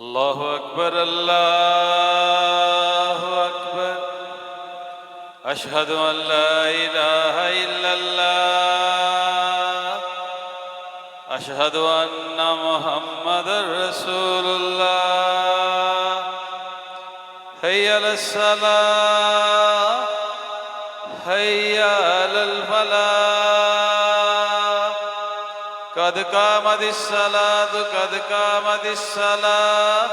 الله أكبر الله أكبر أشهد أن لا إله إلا الله أشهد أن محمدا رسول الله حي على الصلاة حي على الفلاح قد قامت الصلاة قد قامت الصلاة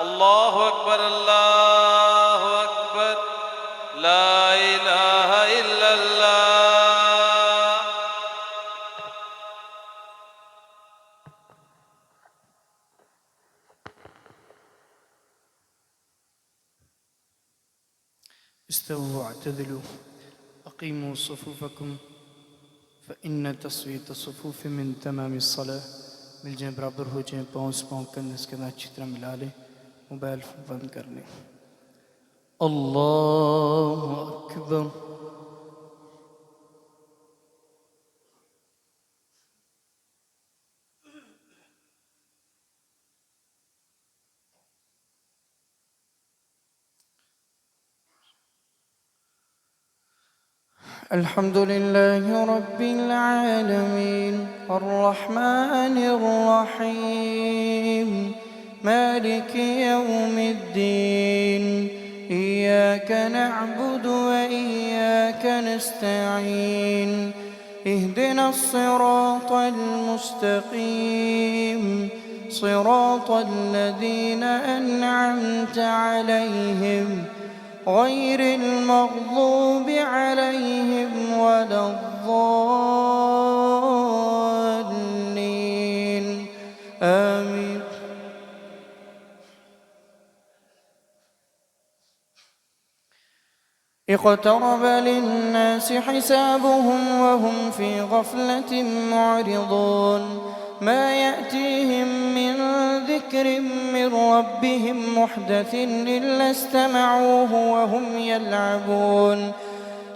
الله أكبر الله أكبر لا إله إلا الله استووا واعتدلوا أقيموا صفوفكم فإن تصويت الصفوف من تمام الصلاة मिल जाएं बराबर हो जाएं पाँव से पाँव करने इसके बाद अच्छी तरह मिला लें मोबाइल बंद कर लें अल्लाह अकबर الحمد لله رب العالمين الرحمن الرحيم مالك يوم الدين إياك نعبد وإياك نستعين اهدنا الصراط المستقيم صراط الذين أنعمت عليهم غير المغضوب عليهم ولا الضالين آمين اقترب للناس حسابهم وهم في غفلة معرضون ما يأتيهم من ذكر من ربهم محدث إلا استمعوه وهم يلعبون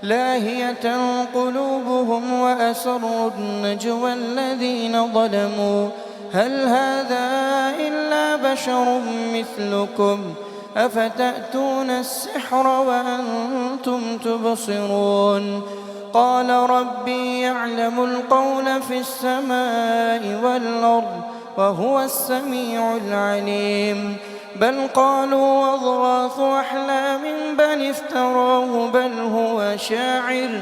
لاهية قلوبهم وأسروا النجوى الذين ظلموا هل هذا إلا بشر مثلكم أفتأتون السحر وأنتم تبصرون قال ربي يعلم القول في السماء والأرض وهو السميع العليم بل قالوا أضغاث أحلام بل افتراه بل هو شاعر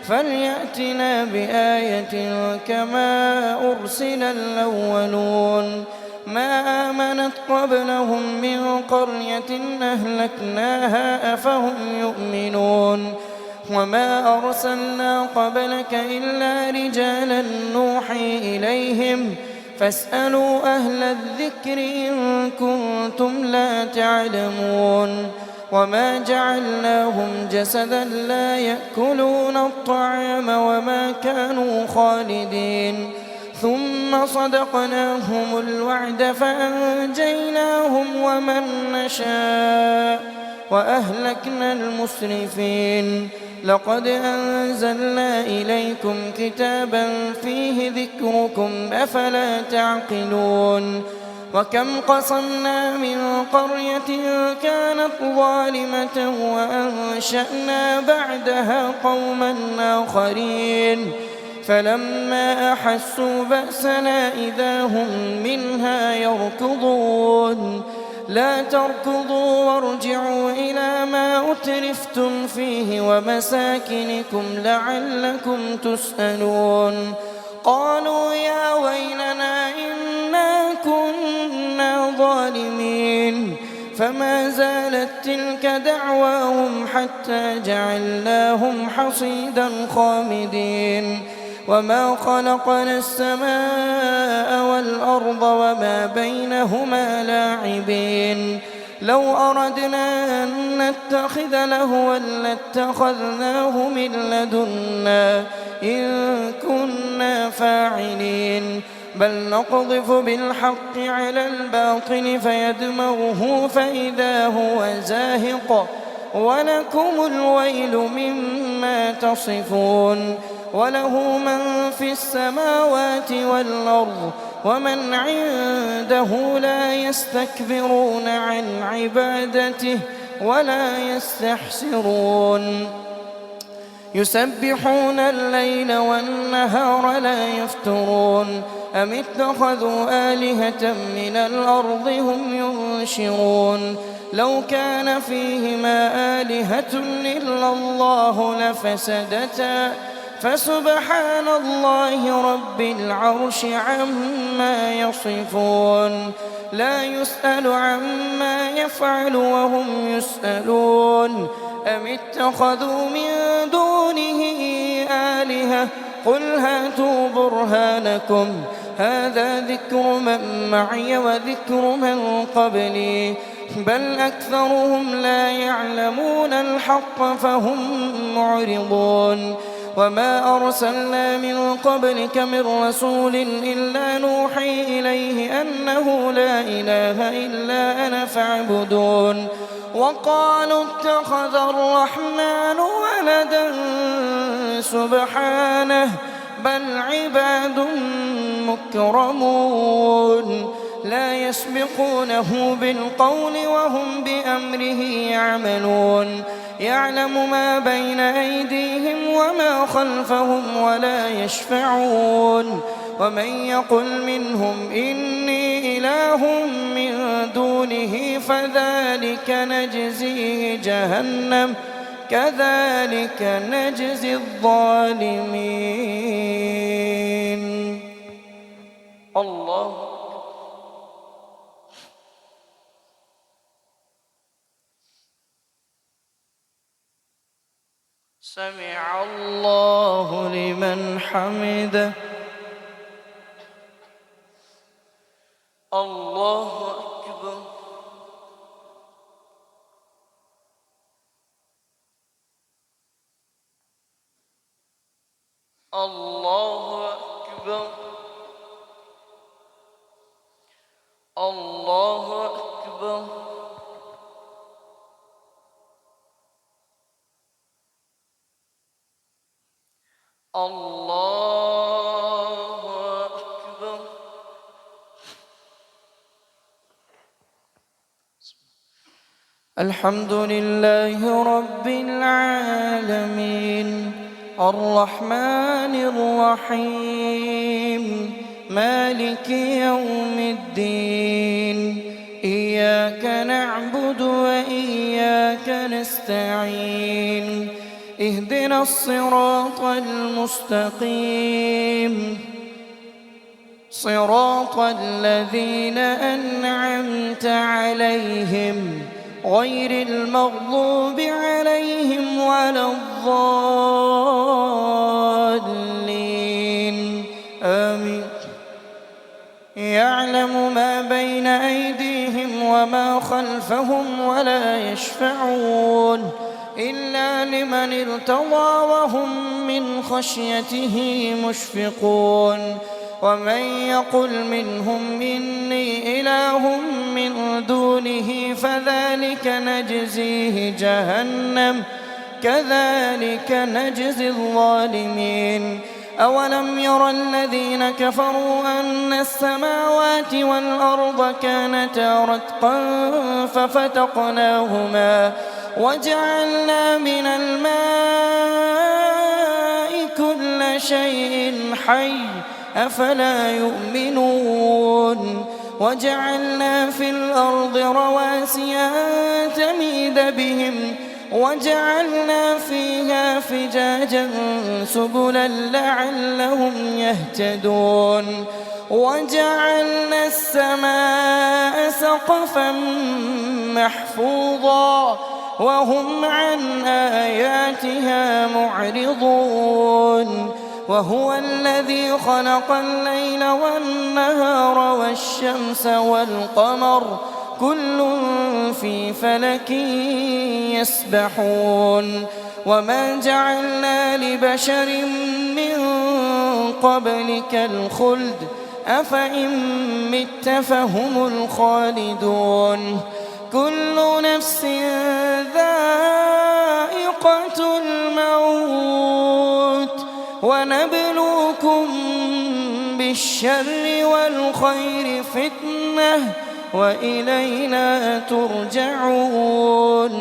فليأتنا بآية كما أرسل الأولون ما آمنت قبلهم من قرية أهلكناها أفهم يؤمنون وما أرسلنا قبلك إلا رجالا نوحي إليهم فاسألوا أهل الذكر إن كنتم لا تعلمون وما جعلناهم جسدا لا يأكلون الطعام وما كانوا خالدين ثم صدقناهم الوعد فأنجيناهم ومن نشاء وأهلكنا المسرفين لقد أنزلنا إليكم كتابا فيه ذكركم أفلا تعقلون وكم قصمنا من قرية كانت ظالمة وأنشأنا بعدها قوما آخرين فلما أحسوا بأسنا إذا هم منها يركضون لا تركضوا وارجعوا إلى ما أترفتم فيه ومساكنكم لعلكم تسألون قالوا يا ويلنا إنا كنا ظالمين فما زالت تلك دعواهم حتى جعلناهم حصيدا خامدين وما خلقنا السماء والأرض وما بينهما لاعبين لو أردنا أن نتخذ لهوا لاتخذناه من لدنا إن كنا فاعلين بل نقذف بالحق على الباطل فيدمغه فإذا هو زاهق ولكم الويل مما تصفون وله من في السماوات والأرض ومن عنده لا يستكبرون عن عبادته ولا يستحسرون يسبحون الليل والنهار لا يفترون أم اتخذوا آلهة من الأرض هم ينشرون لو كان فيهما آلهة إلا الله لفسدتا فسبحان الله رب العرش عما يصفون لا يسأل عما يفعل وهم يسألون أم اتخذوا من دونه آلهة قل هاتوا برهانكم هذا ذكر من معي وذكر من قبلي بل أكثرهم لا يعلمون الحق فهم معرضون وما أرسلنا من قبلك من رسول إلا نوحي إليه أنه لا إله إلا أنا فاعبدون وقالوا اتخذ الرحمن ولدا سبحانه بل عباد مكرمون لا يسبقونه بالقول وهم بأمره يعملون يعلم ما بين أيديهم وما خلفهم ولا يشفعون ومن يقل منهم إني إله من دونه فذلك نجزيه جهنم كذلك نجزي الظالمين. الله سمع الله لمن حمده. الله أكبر. الله أكبر. الله أكبر. الله أكبر. الحمد لله رب العالمين الرحمن الرحيم مالك يوم الدين إياك نعبد وإياك نستعين اهدنا الصراط المستقيم صراط الذين أنعمت عليهم غير المغضوب عليهم ولا الضالين آمين. يعلم ما بين أيديهم وما خلفهم ولا يشفعون إلا لمن ارتضى وهم من خشيته مشفقون ومن يقل منهم إني إله من دونه فذلك نجزيه جهنم كذلك نجزي الظالمين. أولم ير الذين كفروا أن السماوات والأرض كانتا رتقا ففتقناهما وجعلنا من الماء كل شيء حي أفلا يؤمنون وجعلنا في الأرض رواسي أن تميد بهم وجعلنا فيها فجاجا سبلا لعلهم يهتدون وجعلنا السماء سقفا محفوظا وهم عن آياتها معرضون وهو الذي خلق الليل والنهار والشمس والقمر كل في فلك يسبحون وما جعلنا لبشر من قبلك الخلد أفإن مت فهم الخالدون كل نفس ذائقة الموت ونبلوكم بالشر الشر والخير فتنة وإلينا ترجعون.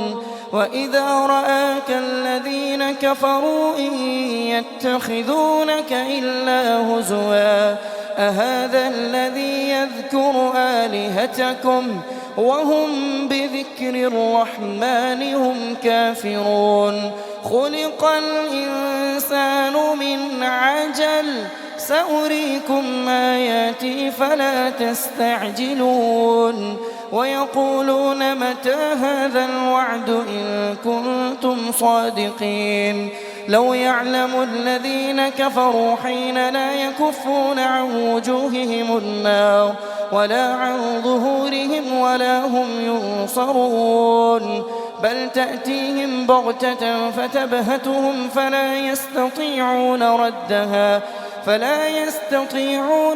وإذا رآك الذين كفروا إن يتخذونك إلا هزوا أهذا الذي يذكر آلهتكم وهم بذكر الرحمن هم كافرون. خلق الإنسان من عجل سأريكم آياتي فلا تستعجلون. ويقولون متى هذا الوعد إن كنتم صادقين. لو يعلم الذين كفروا حين لا يكفون عن وجوههم النار ولا عن ظهورهم ولا هم ينصرون بل تأتيهم بغتة فتبهتهم فلا يستطيعون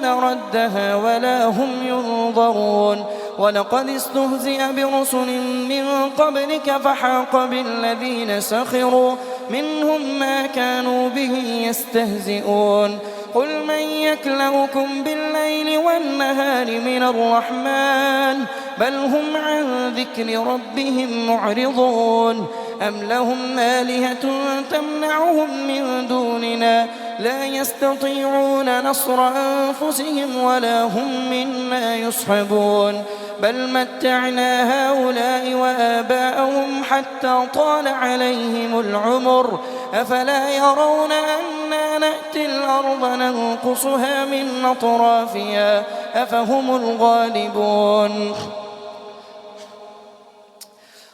ردها ولا هم ينظرون. ولقد استهزئ برسل من قبلك فحاق بالذين سخروا منهم ما كانوا به يستهزئون. قل من يكلؤكم بالليل والنهار من الرحمن بل هم عن ذكر ربهم معرضون. أم لهم آلهة تمنعهم من دوننا لا يستطيعون نصر أنفسهم ولا هم منا يصحبون. بل متعنا هؤلاء وآباءهم حتى طال عليهم العمر أفلا يرون أنا نأتي الأرض ننقصها من أطرافها أفهم الغالبون.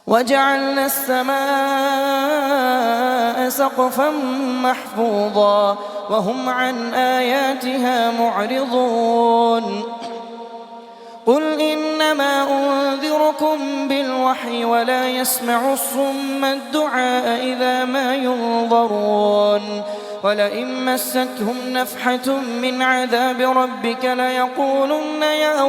وجعلنا السماء سقفا محفوظا وهم عن آياتها معرضون. قل إنما أنذركم بالوحي ولا يسمع الصم الدعاء إذا ما ينظرون. ولئن مستهم نفحة من عذاب ربك ليقولن يا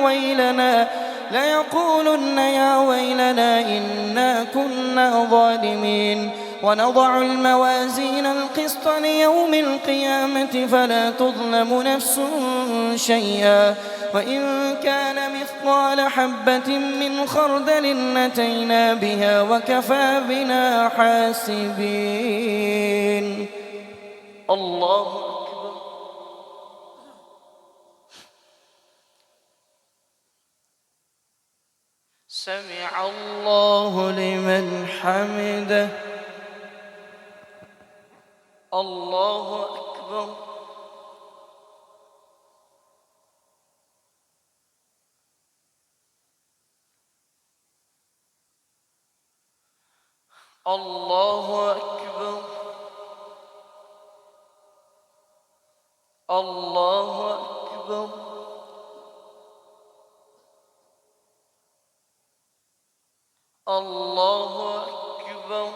ويلنا إنا كنا ظالمين. ونضع الموازين القسط ليوم القيامة فلا تظلم نفس شيئا وإن كان مثقال حبة من خردل أتينا بها وكفى بنا حاسبين. الله أكبر. سمع الله لمن حمده. الله أكبر. الله أكبر. الله أكبر. الله أكبر.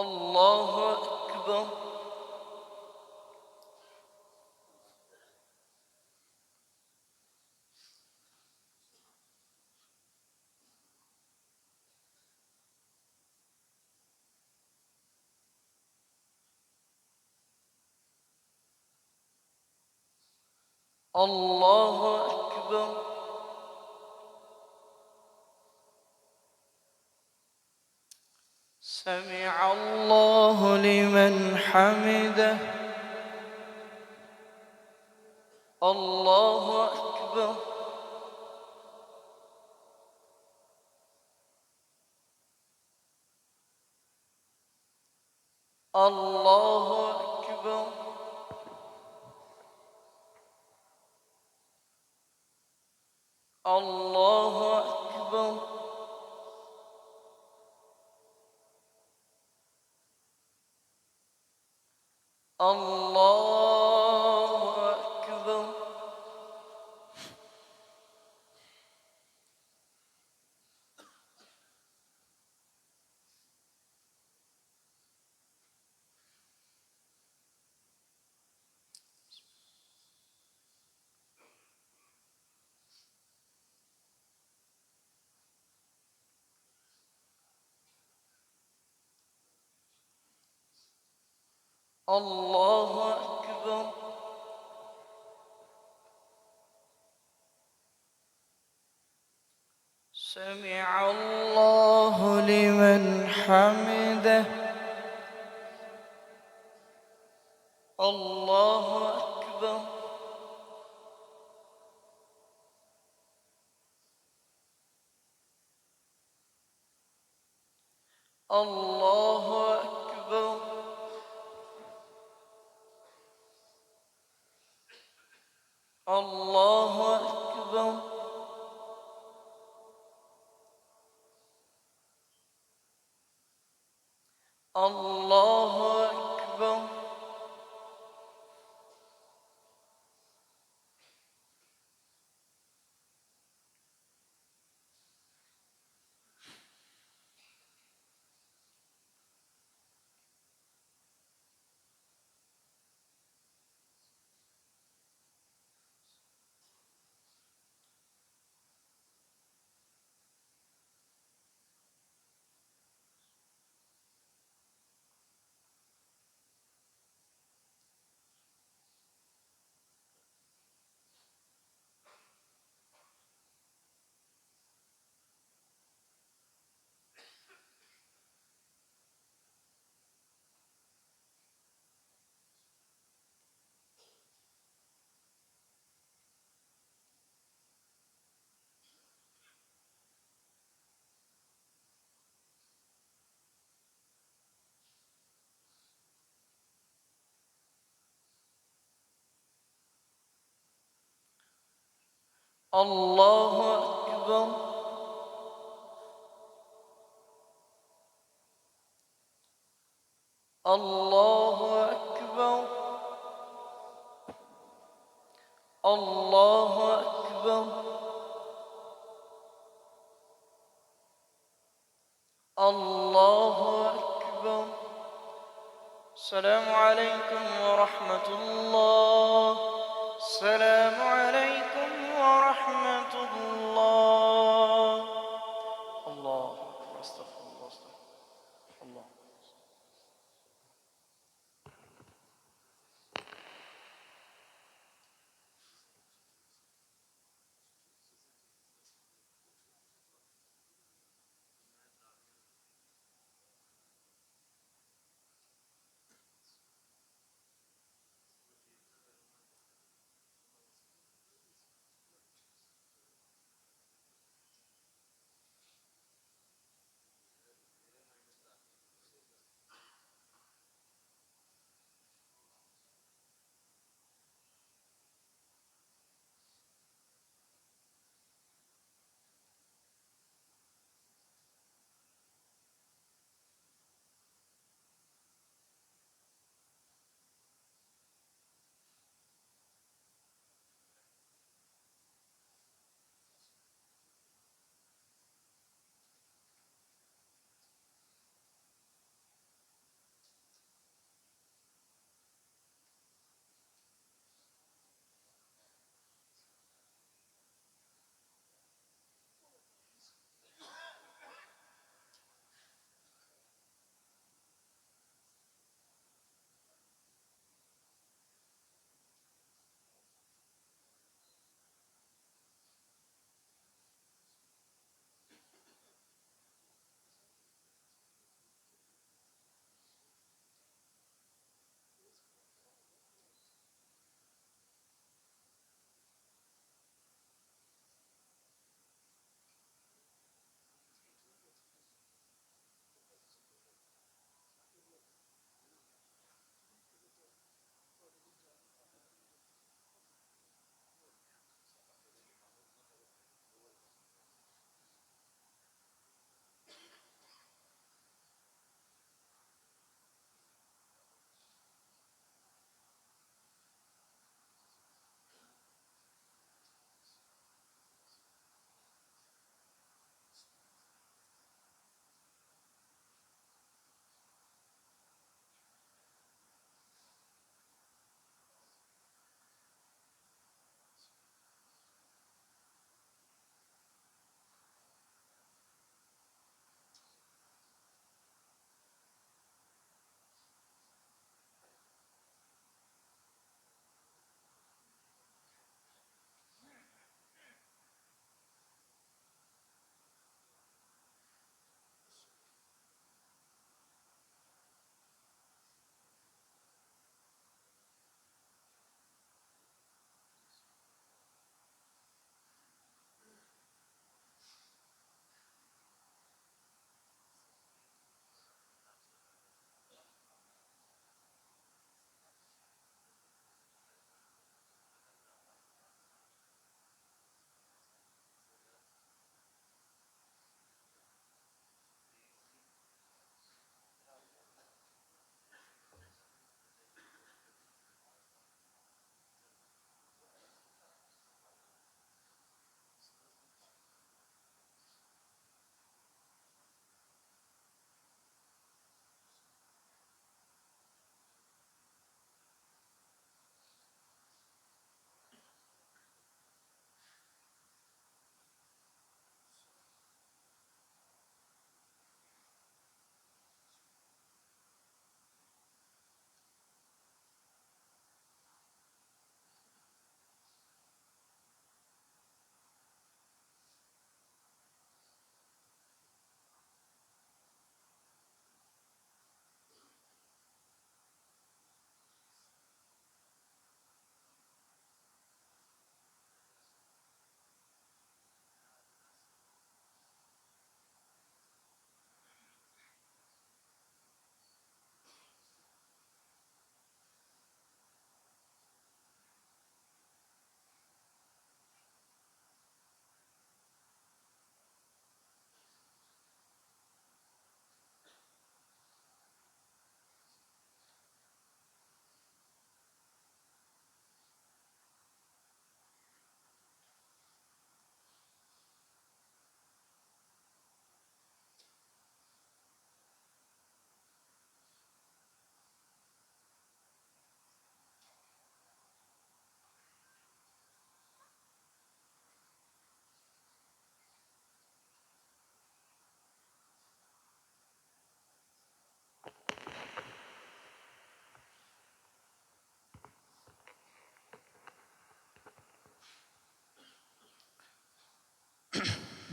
الله أكبر. الله أكبر. سمع الله لمن حمده. الله أكبر. الله أكبر. الله أكبر. الله أكبر. الله أكبر. سمع الله لمن حمده. الله أكبر. الله أكبر. الله أكبر. الله أكبر. الله أكبر. الله أكبر. الله أكبر. الله أكبر. السلام عليكم ورحمة الله. السلام عليكم ورحمة الله. الله أكبر. استغفر الله. استغفر الله.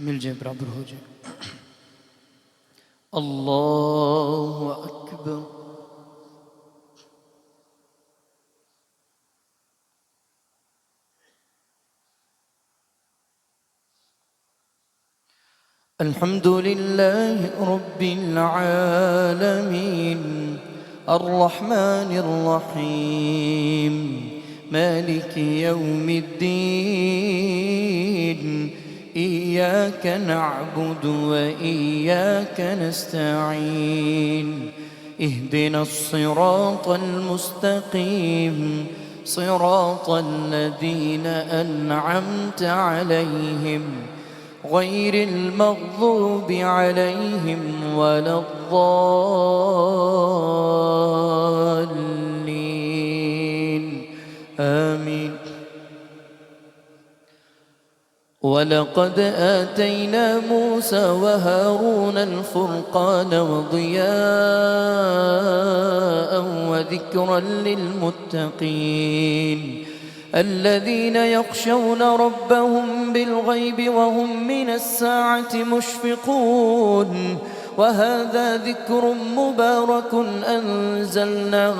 मिल जाए बराबर हो जाए। अल्लाह अकबर। अल्हम्दुलिल्लाह रब्बिल आलमीन अर्रहमानिर रहीम मालिकी यौमिद्दीन इय्याक नअबुदु व इय्याक नस्तईन इहदिनस सिरातल मुस्तकीम सिरातल लज़ीना अन्अमत अलैहिम غير المغضوب عليهم ولا الضالين آمين. ولقد آتينا موسى وهارون الفرقان وضياء وذكرا للمتقين الذين يخشون ربهم بالغيب وهم من الساعة مشفقون وهذا ذكر مبارك أنزلناه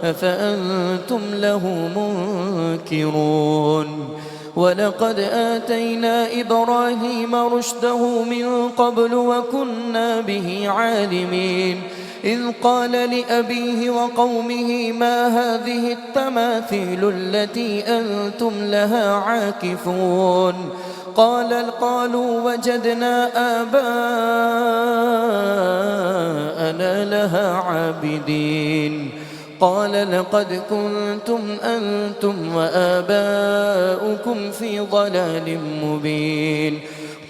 أفأنتم له منكرون. ولقد آتينا إبراهيم رشده من قبل وكنا به عالمين إذ قال لأبيه وقومه ما هذه التماثيل التي أنتم لها عاكفون قالوا وجدنا آباءنا لها عابدين قال لقد كنتم أنتم وآباؤكم في ضلال مبين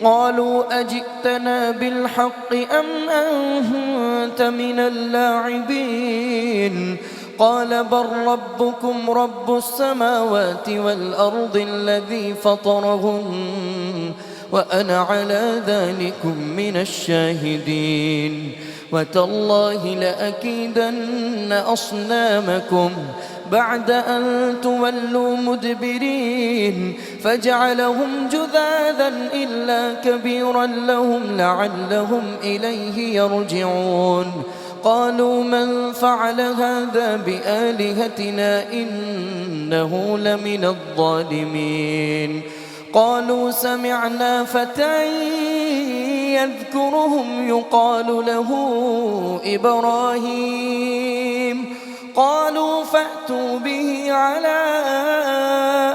قالوا أجئتنا بالحق أم أنت من اللاعبين قال بل ربكم رب السماوات والأرض الذي فطرهن وأنا على ذلكم من الشاهدين وتالله لأكيدن أصنامكم بعد أن تولوا مدبرين فجعلهم جذاذا إلا كبيرا لهم لعلهم إليه يرجعون قالوا من فعل هذا بآلهتنا إنه لمن الظالمين قالوا سمعنا فتى يذكرهم يقال له إبراهيم قالوا فأتوا به على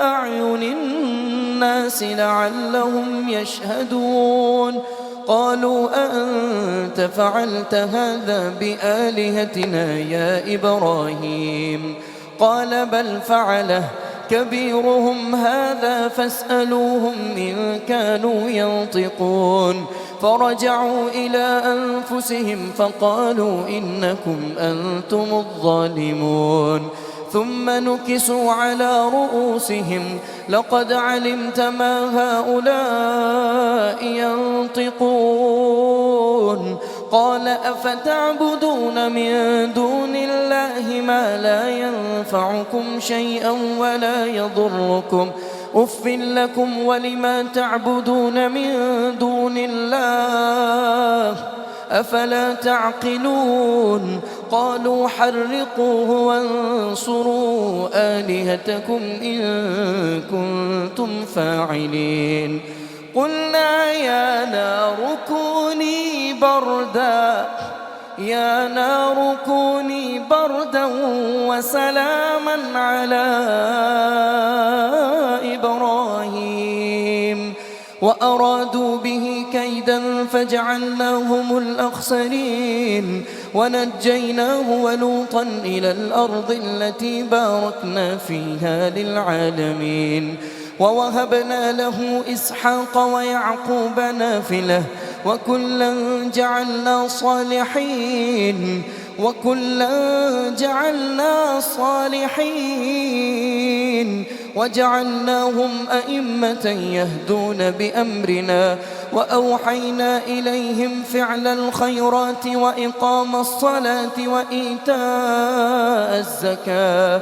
أعين الناس لعلهم يشهدون قالوا أأنت فعلت هذا بآلهتنا يا إبراهيم قال بل فعله كبيرهم هذا فاسألوهم إن كانوا ينطقون فرجعوا إلى أنفسهم فقالوا إنكم أنتم الظالمون ثم نكسوا على رؤوسهم لقد علمت ما هؤلاء ينطقون قال أفتعبدون من دون الله ما لا ينفعكم شيئا ولا يضركم أف لكم ولما تعبدون من دون الله أفلا تعقلون قالوا حرقوه وانصروا آلهتكم إن كنتم فاعلين قلنا يا نار كوني بردا وسلاما على إبراهيم وأرادوا به كيدا فجعلناهم الأخسرين ونجيناه ولوطا إلى الأرض التي باركنا فيها للعالمين ووهبنا له إسحاق ويعقوب نافلة وكلا جعلنا صالحين وجعلناهم أئمة يهدون بأمرنا وأوحينا إليهم فعل الخيرات وإقام الصلاة وإيتاء الزكاة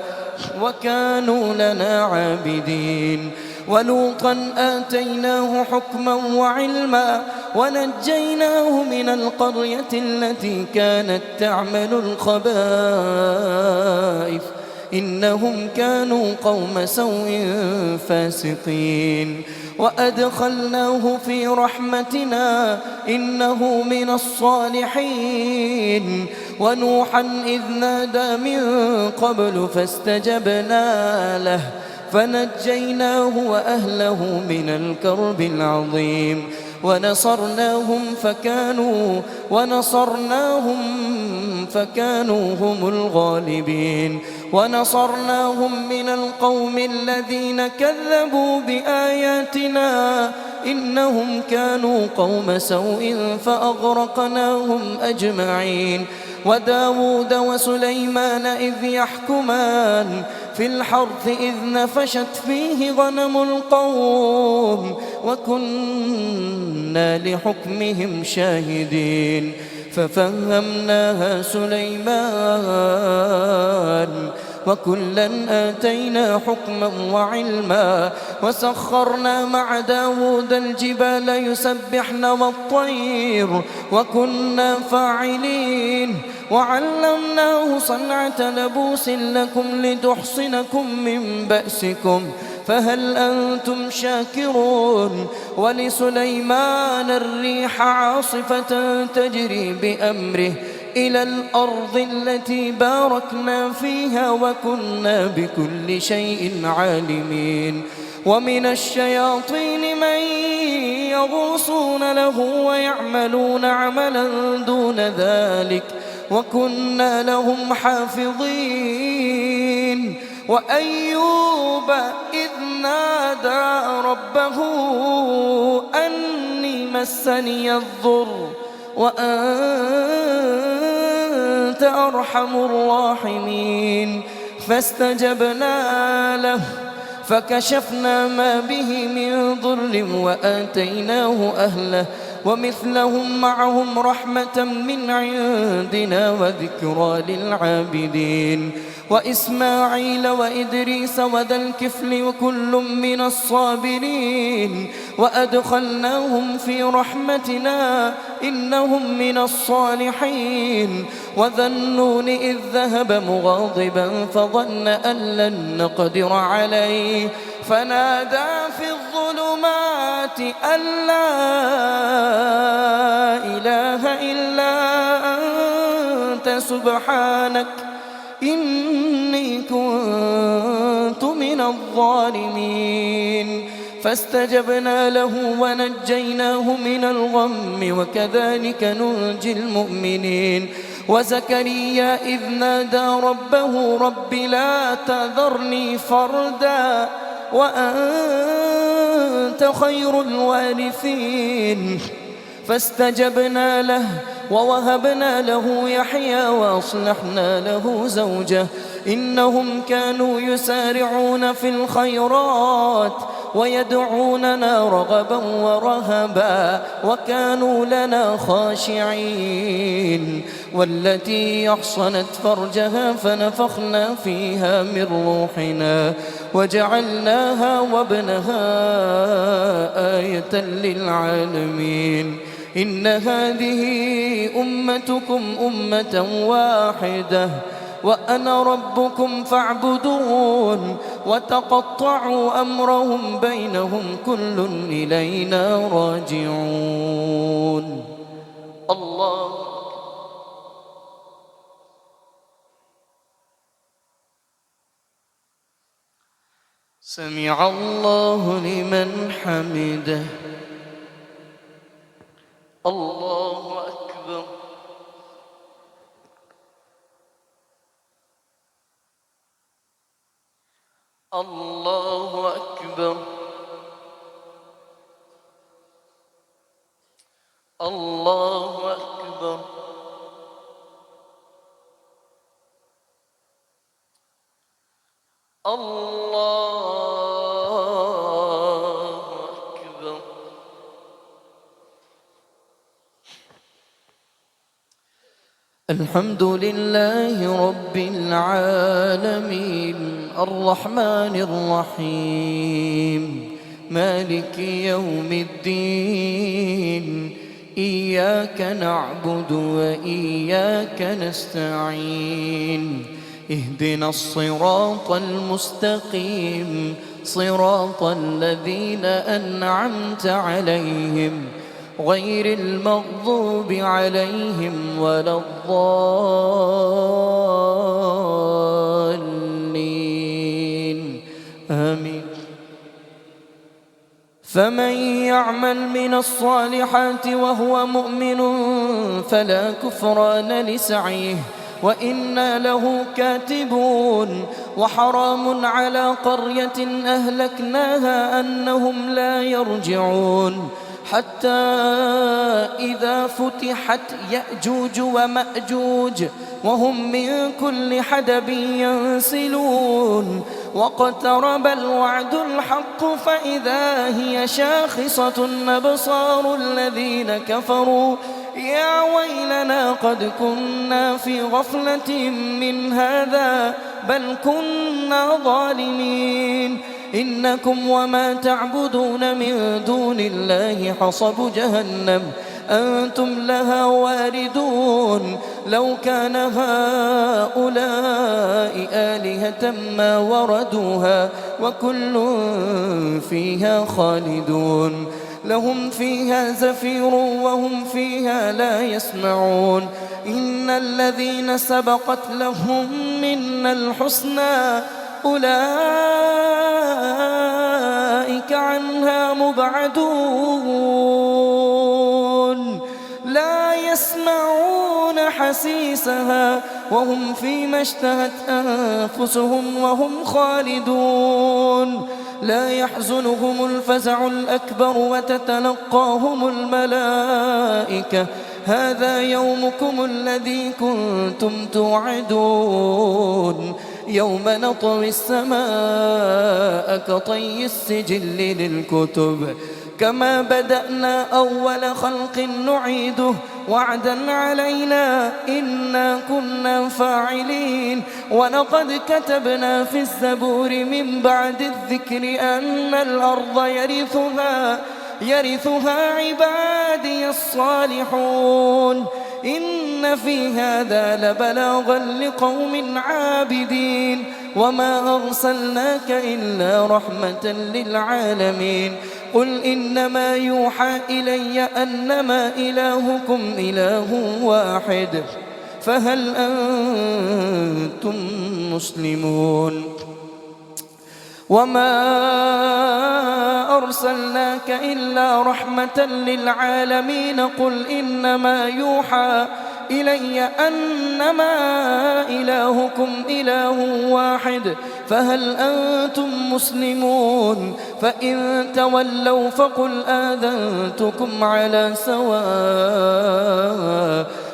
وكانوا لنا عابدين ولوطا آتيناه حكما وعلما ونجيناه من القرية التي كانت تعمل الخبائث إنهم كانوا قوم سوء فاسقين وأدخلناه في رحمتنا إنه من الصالحين ونوحا إذ نادى من قبل فاستجبنا له فنجيناه وأهله من الكرب العظيم ونصرناهم فكانوا هم الغالبين ونصرناهم من القوم الذين كذبوا بآياتنا إنهم كانوا قوم سوء فأغرقناهم أجمعين وداود وسليمان إذ يحكمان في الحرث إذ نفشت فيه غنم القوم وكنا لحكمهم شاهدين ففهمناها سليمان وكلا آتينا حكما وعلما وسخرنا مع داود الجبال يسبحن والطير وكنا فاعلين وعلمناه صنعة لبوس لكم لتحصنكم من بأسكم فهل أنتم شاكرون ولسليمان الريح عاصفة تجري بأمره إلى الأرض التي باركنا فيها وكنا بكل شيء عالمين ومن الشياطين من يغوصون له ويعملون عملا دون ذلك وكنا لهم حافظين وأيوب إذ نادى ربه أني مسني الضر وأنت أرحم الراحمين فاستجبنا له فكشفنا ما به من ضر وآتيناه أهله ومثلهم معهم رحمة من عندنا وذكرى للعابدين وإسماعيل وإدريس وذا الكفل وكل من الصابرين وأدخلناهم في رحمتنا إنهم من الصالحين وذا النون إذ ذهب مغاضبا فظن أن لن نقدر عليه فنادى في الظلمات أن لا إله إلا أنت سبحانك إني كنت من الظالمين فاستجبنا له ونجيناه من الغم وكذلك ننجي المؤمنين وزكريا إذ نادى ربه رب لا تذرني فردا وأنت خير الوارثين فاستجبنا له ووهبنا له يحيى وأصلحنا له زوجه إنهم كانوا يسارعون في الخيرات ويدعوننا رغبا ورهبا وكانوا لنا خاشعين والتي أحصنت فرجها فنفخنا فيها من روحنا وجعلناها وابنها آية للعالمين إن هذه أمتكم أمة واحدة وأنا ربكم فاعبدون وتقطعوا أمرهم بينهم كل إلينا راجعون الله سمع الله لمن حمده الله أكبر الله أكبر الله أكبر الله أكبر الحمد لله رب العالمين الرحمن الرحيم مالك يوم الدين إياك نعبد وإياك نستعين اهدنا الصراط المستقيم صراط الذين أنعمت عليهم غير المغضوب عليهم ولا الضالين آمين. فمن يعمل من الصالحات وهو مؤمن فلا كفران لسعيه وإنا له كاتبون وحرام على قرية أهلكناها أنهم لا يرجعون حتى إذا فتحت يأجوج ومأجوج وهم من كل حدب ينسلون واقترب الوعد الحق فإذا هي شاخصة أبصار الذين كفروا يا ويلنا قد كنا في غفلة من هذا بل كنا ظالمين إنكم وما تعبدون من دون الله حصب جهنم أنتم لها واردون لو كان هؤلاء آلهة ما وردوها وكل فيها خالدون لهم فيها زفير وهم فيها لا يسمعون إن الذين سبقت لهم منا الحسنى أولئك عنها مبعدون لا يسمعون حسيسها وهم فيما اشتهت أنفسهم وهم خالدون لا يحزنهم الفزع الأكبر وتتلقاهم الملائكة هذا يومكم الذي كنتم توعدون يوم نطوي السماء كطي السجل للكتب كما بدأنا أول خلق نعيده وعدا علينا إنا كنا فاعلين ولقد كتبنا في الزبور من بعد الذكر أن الأرض يرثها عبادي الصالحون إن في هذا لبلاغا لقوم عابدين وما أرسلناك إلا رحمة للعالمين قل إنما يوحى إلي أنما إلهكم إله واحد فهل أنتم مسلمون وما أرسلناك إلا رحمة للعالمين قل إنما يوحى إلي أنما إلهكم إله واحد فهل أنتم مسلمون فإن تولوا فقل آذنتكم على سواء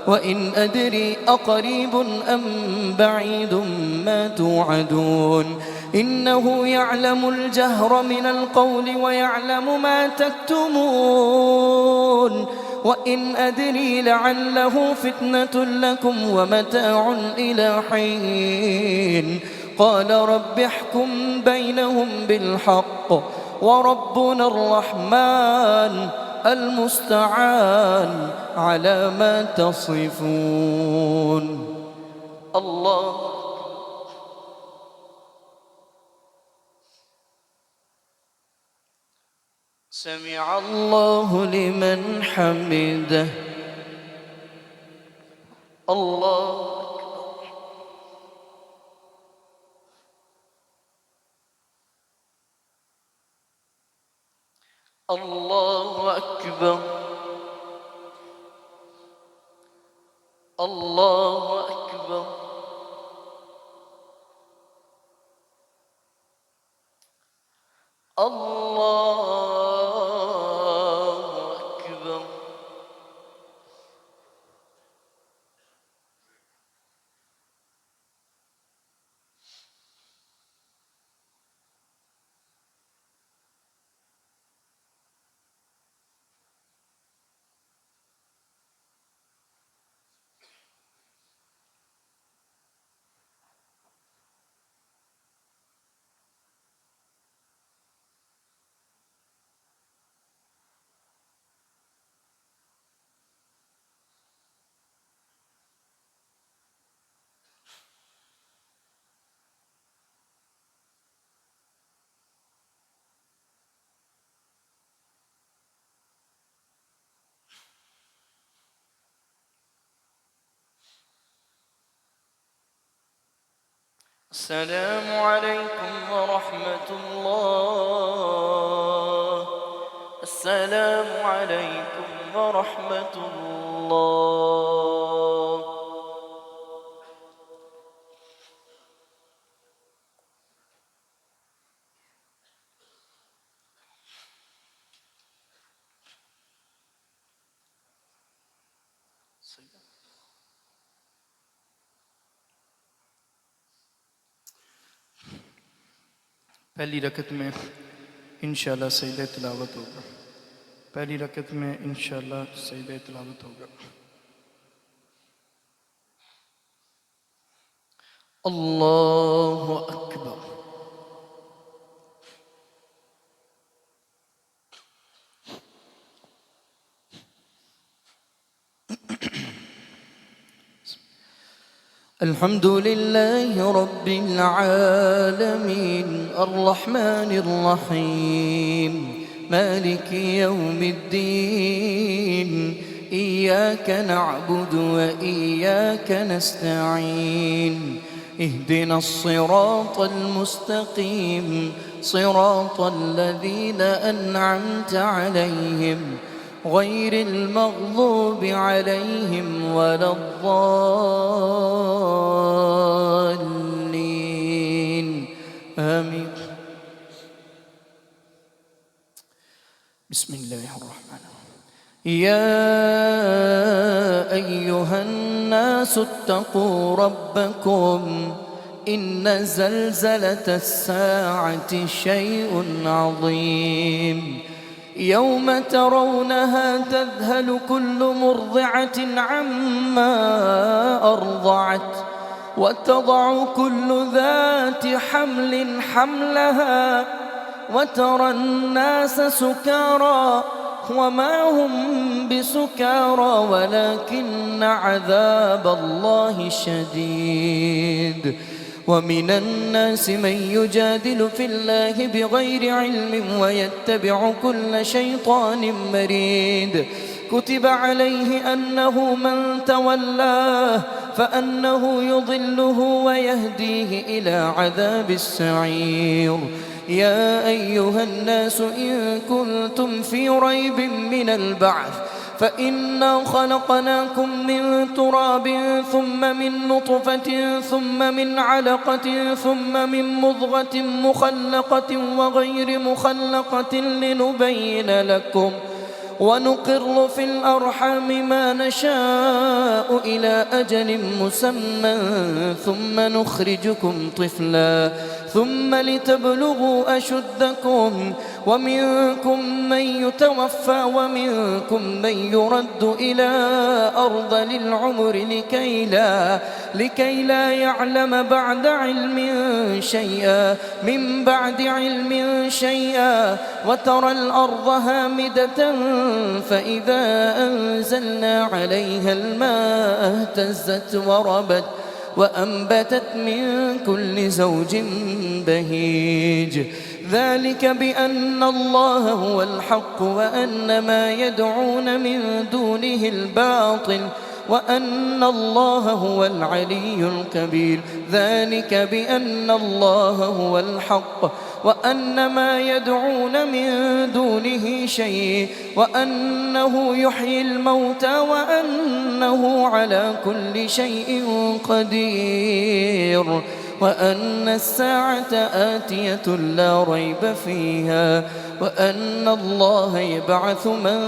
وإن أدري أقريب أم بعيد ما توعدون إنه يعلم الجهر من القول ويعلم ما تكتمون وإن أدري لعله فتنة لكم ومتاع إلى حين قال رب احكم بينهم بالحق وربنا الرحمن المستعان على ما تصفون الله سمع الله لمن حمده الله الله أكبر الله أكبر الله أكبر السلام عليكم ورحمة الله. السلام عليكم ورحمة الله. पहली रकत में इंशाअल्लाह सजदे तिलावत होगा। पहली रकत में इंशाअल्लाह सजदे तिलावत होगा। अल्लाहु अकबर। الحمد لله رب العالمين الرحمن الرحيم مالك يوم الدين إياك نعبد وإياك نستعين اهدنا الصراط المستقيم صراط الذين أنعمت عليهم غير المغضوب عليهم ولا الضالين آمين. بسم الله الرحمن الرحيم. يا أيها الناس اتقوا ربكم إن زلزلة الساعة شيء عظيم يوم ترونها تذهل كل مرضعة عما أرضعت وتضع كل ذات حمل حملها وترى الناس سكارى وما هم بسكارى ولكن عذاب الله شديد. ومن الناس من يجادل في الله بغير علم ويتبع كل شيطان مريد كتب عليه أنه من تولاه فأنه يضله ويهديه إلى عذاب السعير. يا أيها الناس إن كنتم في ريب من البعث فإنا خلقناكم من تراب ثم من نطفة ثم من علقة ثم من مضغة مخلقة وغير مخلقة لنبين لكم ونقر في الأرحام ما نشاء إلى أجل مسمى ثم نخرجكم طفلا ثم لتبلغوا أشدكم ومنكم من يتوفى ومنكم من يرد إلى أرذل العمر لكي لا يعلم بعد علم شيئا من بعد علم شيئا وترى الأرض هامدة فإذا أنزلنا عليها الماء اهتزت وربت وأنبتت من كل زوج بهيج. ذلك بأن الله هو الحق وأن ما يدعون من دونه الباطل وأن الله هو العلي الكبير. ذلك بأن الله هو الحق وأن ما يدعون من دونه شيء وأنه يحيي الموتى وأنه على كل شيء قدير وأن الساعة آتية لا ريب فيها وأن الله يبعث من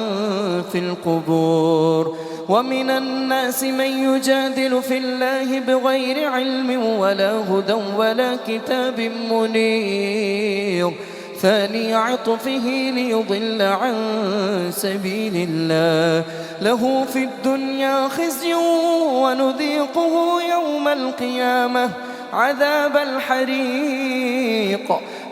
في القبور. ومن الناس من يجادل في الله بغير علم ولا هدى ولا كتاب منير ثاني عطفه ليضل عن سبيل الله له في الدنيا خزي ونذيقه يوم القيامة عذاب الحريق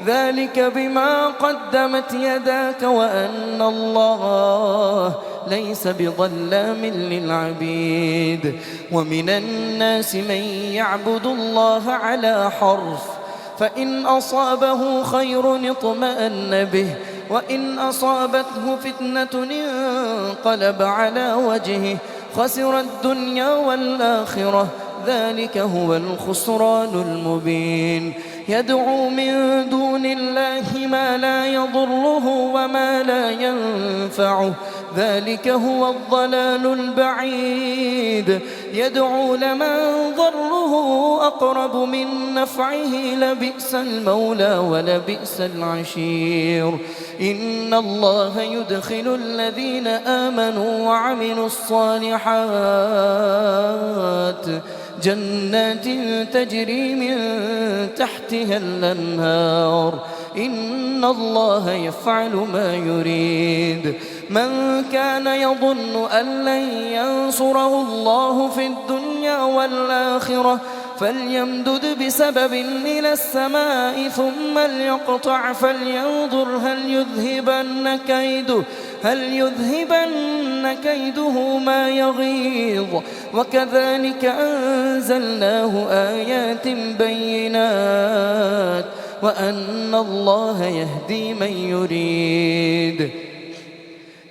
ذلك بما قدمت يداك وأن الله ليس بظلام للعبيد. ومن الناس من يعبد الله على حرف فإن أصابه خير اطمأن به وإن أصابته فتنة انقلب على وجهه خسر الدنيا والآخرة ذلك هو الخسران المبين. يدعو من دون الله ما لا يضره وما لا ينفعه، ذلك هو الضلال البعيد. يدعو لمن ضره أقرب من نفعه، لبئس المولى ولبئس العشير. إن الله يدخل الذين آمنوا وعملوا الصالحات جنات تجري من تحتها الأنهار، إن الله يفعل ما يريد. من كان يظن أن لن ينصره الله في الدنيا والآخرة فليمدد بسبب إلى السماء ثم ليقطع فلينظر هل يذهبن كيده ما يغيظ. وكذلك أنزلناه آيات بينات وأن الله يهدي من يريد.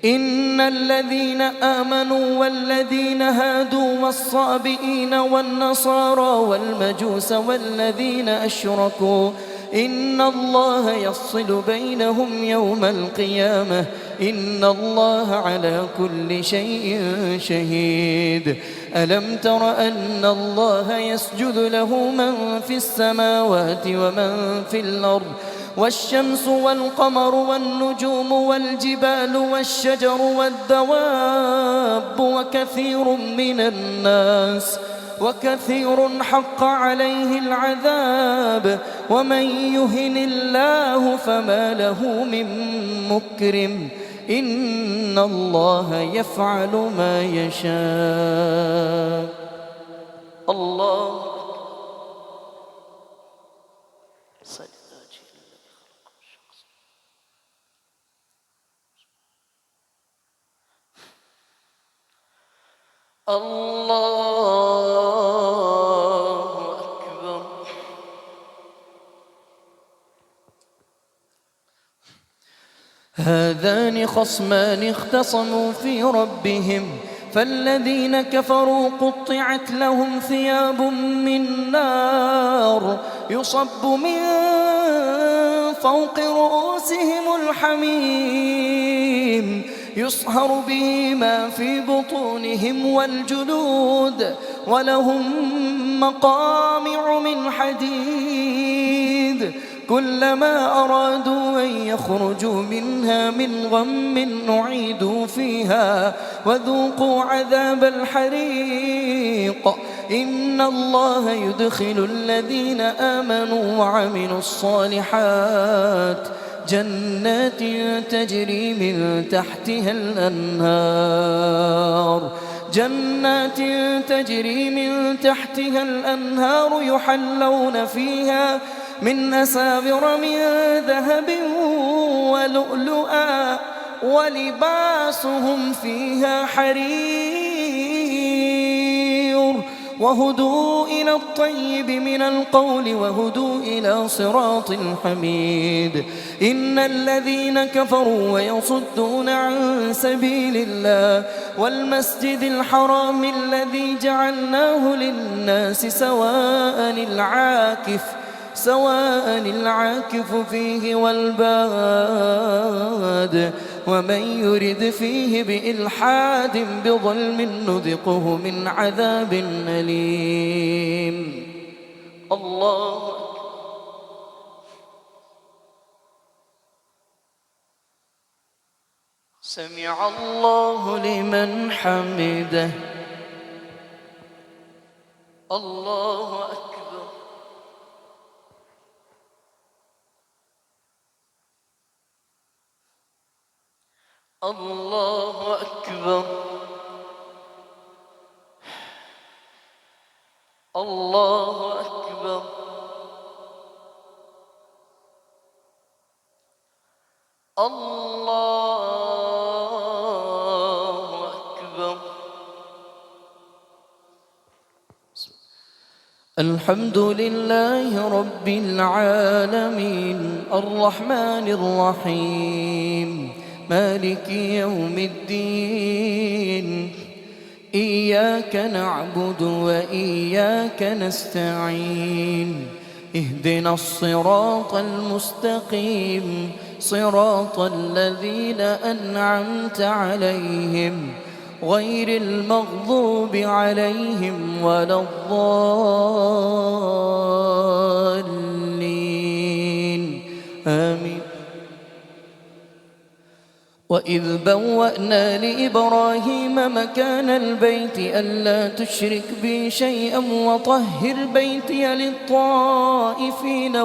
إن الذين آمنوا والذين هادوا والصابئين والنصارى والمجوس والذين أشركوا إن الله يفصل بينهم يوم القيامة، إن الله على كل شيء شهيد. ألم تر أن الله يسجد له من في السماوات ومن في الأرض، والشمس والقمر والنجوم والجبال والشجر والدواب وكثير حق عليه العذاب، ومن يهن الله فما له من مكرم. إن الله يفعل ما يشاء. الله الله أكبر. هذان خصمان اختصموا في ربهم فالذين كفروا قطعت لهم ثياب من نار يصب من فوق رؤوسهم الحميم يصهر به ما في بطونهم والجلود، ولهم مقامع من حديد كلما أرادوا أن يخرجوا منها من غم نعيدوا فيها وذوقوا عذاب الحريق. إن الله يدخل الذين آمنوا وعملوا الصالحات جنات تجري من تحتها الأنهار يحلون فيها من أساور من ذهب ولؤلؤا ولباسهم فيها حرير وهدوا إلى الطيب من القول وهدوا إلى صراط الحميد. إن الذين كفروا ويصدون عن سبيل الله والمسجد الحرام الذي جعلناه للناس سواء العاكف فيه والباد ومن يرد فيه بإلحاد بظلم نذقه من عذاب أليم. الله سمع الله لمن حمده. الله أكبر. الله أكبر. الله أكبر. الله أكبر. الحمد لله رب العالمين الرحمن الرحيم مالك يوم الدين. إياك نعبد وإياك نستعين اهدنا الصراط المستقيم صراط الذين أنعمت عليهم غير المغضوب عليهم ولا الضالين آمين. وإذ بوأنا لإبراهيم مكان البيت ألا تشرك بي شيئا وطهر بيتي للطائفين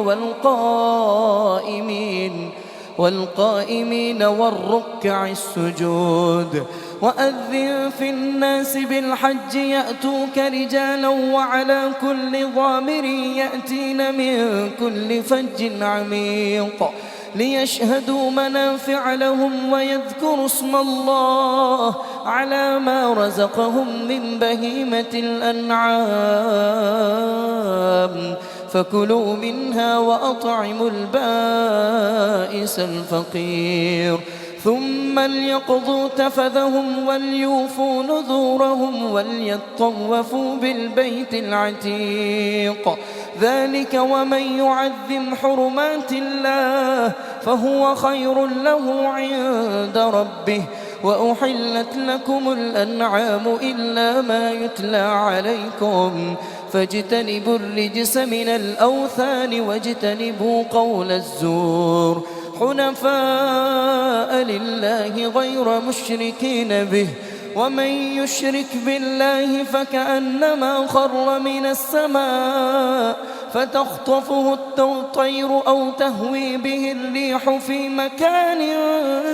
والقائمين والركع السجود وأذن في الناس بالحج يأتوك رجالا وعلى كل ضامر يأتين من كل فج عميق ليشهدوا منافع لهم ويذكروا اسم الله على ما رزقهم من بهيمة الأنعام فكلوا منها وأطعموا البائس الفقير ثم ليقضوا تفثهم وليوفوا نذورهم وليطوفوا بالبيت العتيق ذلك ومن يعظم حرمات الله فهو خير له عند ربه وأحلت لكم الأنعام إلا ما يتلى عليكم فاجتنبوا الرجس من الأوثان واجتنبوا قول الزور حنفاء لله غير مشركين به ومن يشرك بالله فكأنما خر من السماء فتخطفه الطير أو تهوي به الريح في مكان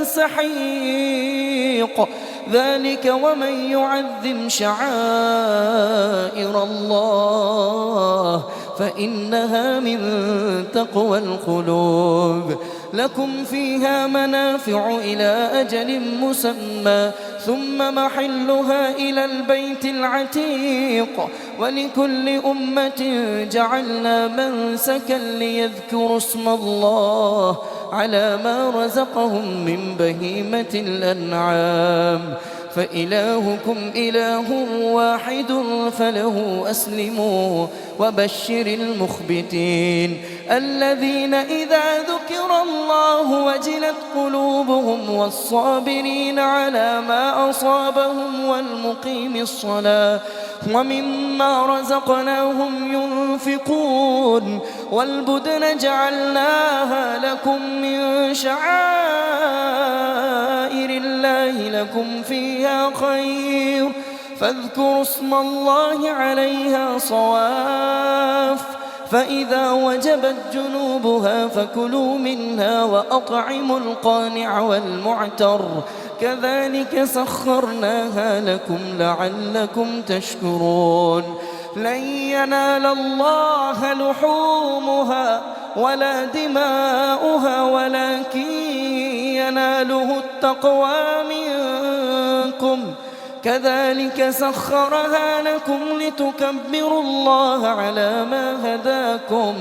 سحيق ذلك ومن يعظم شعائر الله فإنها من تقوى القلوب لكم فيها منافع إلى أجل مسمى ثم محلها إلى البيت العتيق ولكل أمة جعلنا منسكا ليذكروا اسم الله على ما رزقهم من بهيمة الأنعام فإلهكم إله واحد فله أسلموا وبشر المخبتين الذين إذا ذكر الله وجلت قلوبهم والصابرين على ما أصابهم والمقيم الصلاة ومما رزقناهم ينفقون والبدن جعلناها لكم من شعائر الله لكم فيها خير فاذكروا اسم الله عليها صواف فإذا وجبت جنوبها فكلوا منها وأطعموا القانع والمعتر كذلك سخرناها لكم لعلكم تشكرون لن ينال الله لحومها ولا دماؤها ولكن يناله التقوى منكم كذلك سخرها لكم لتكبروا الله على ما هداكم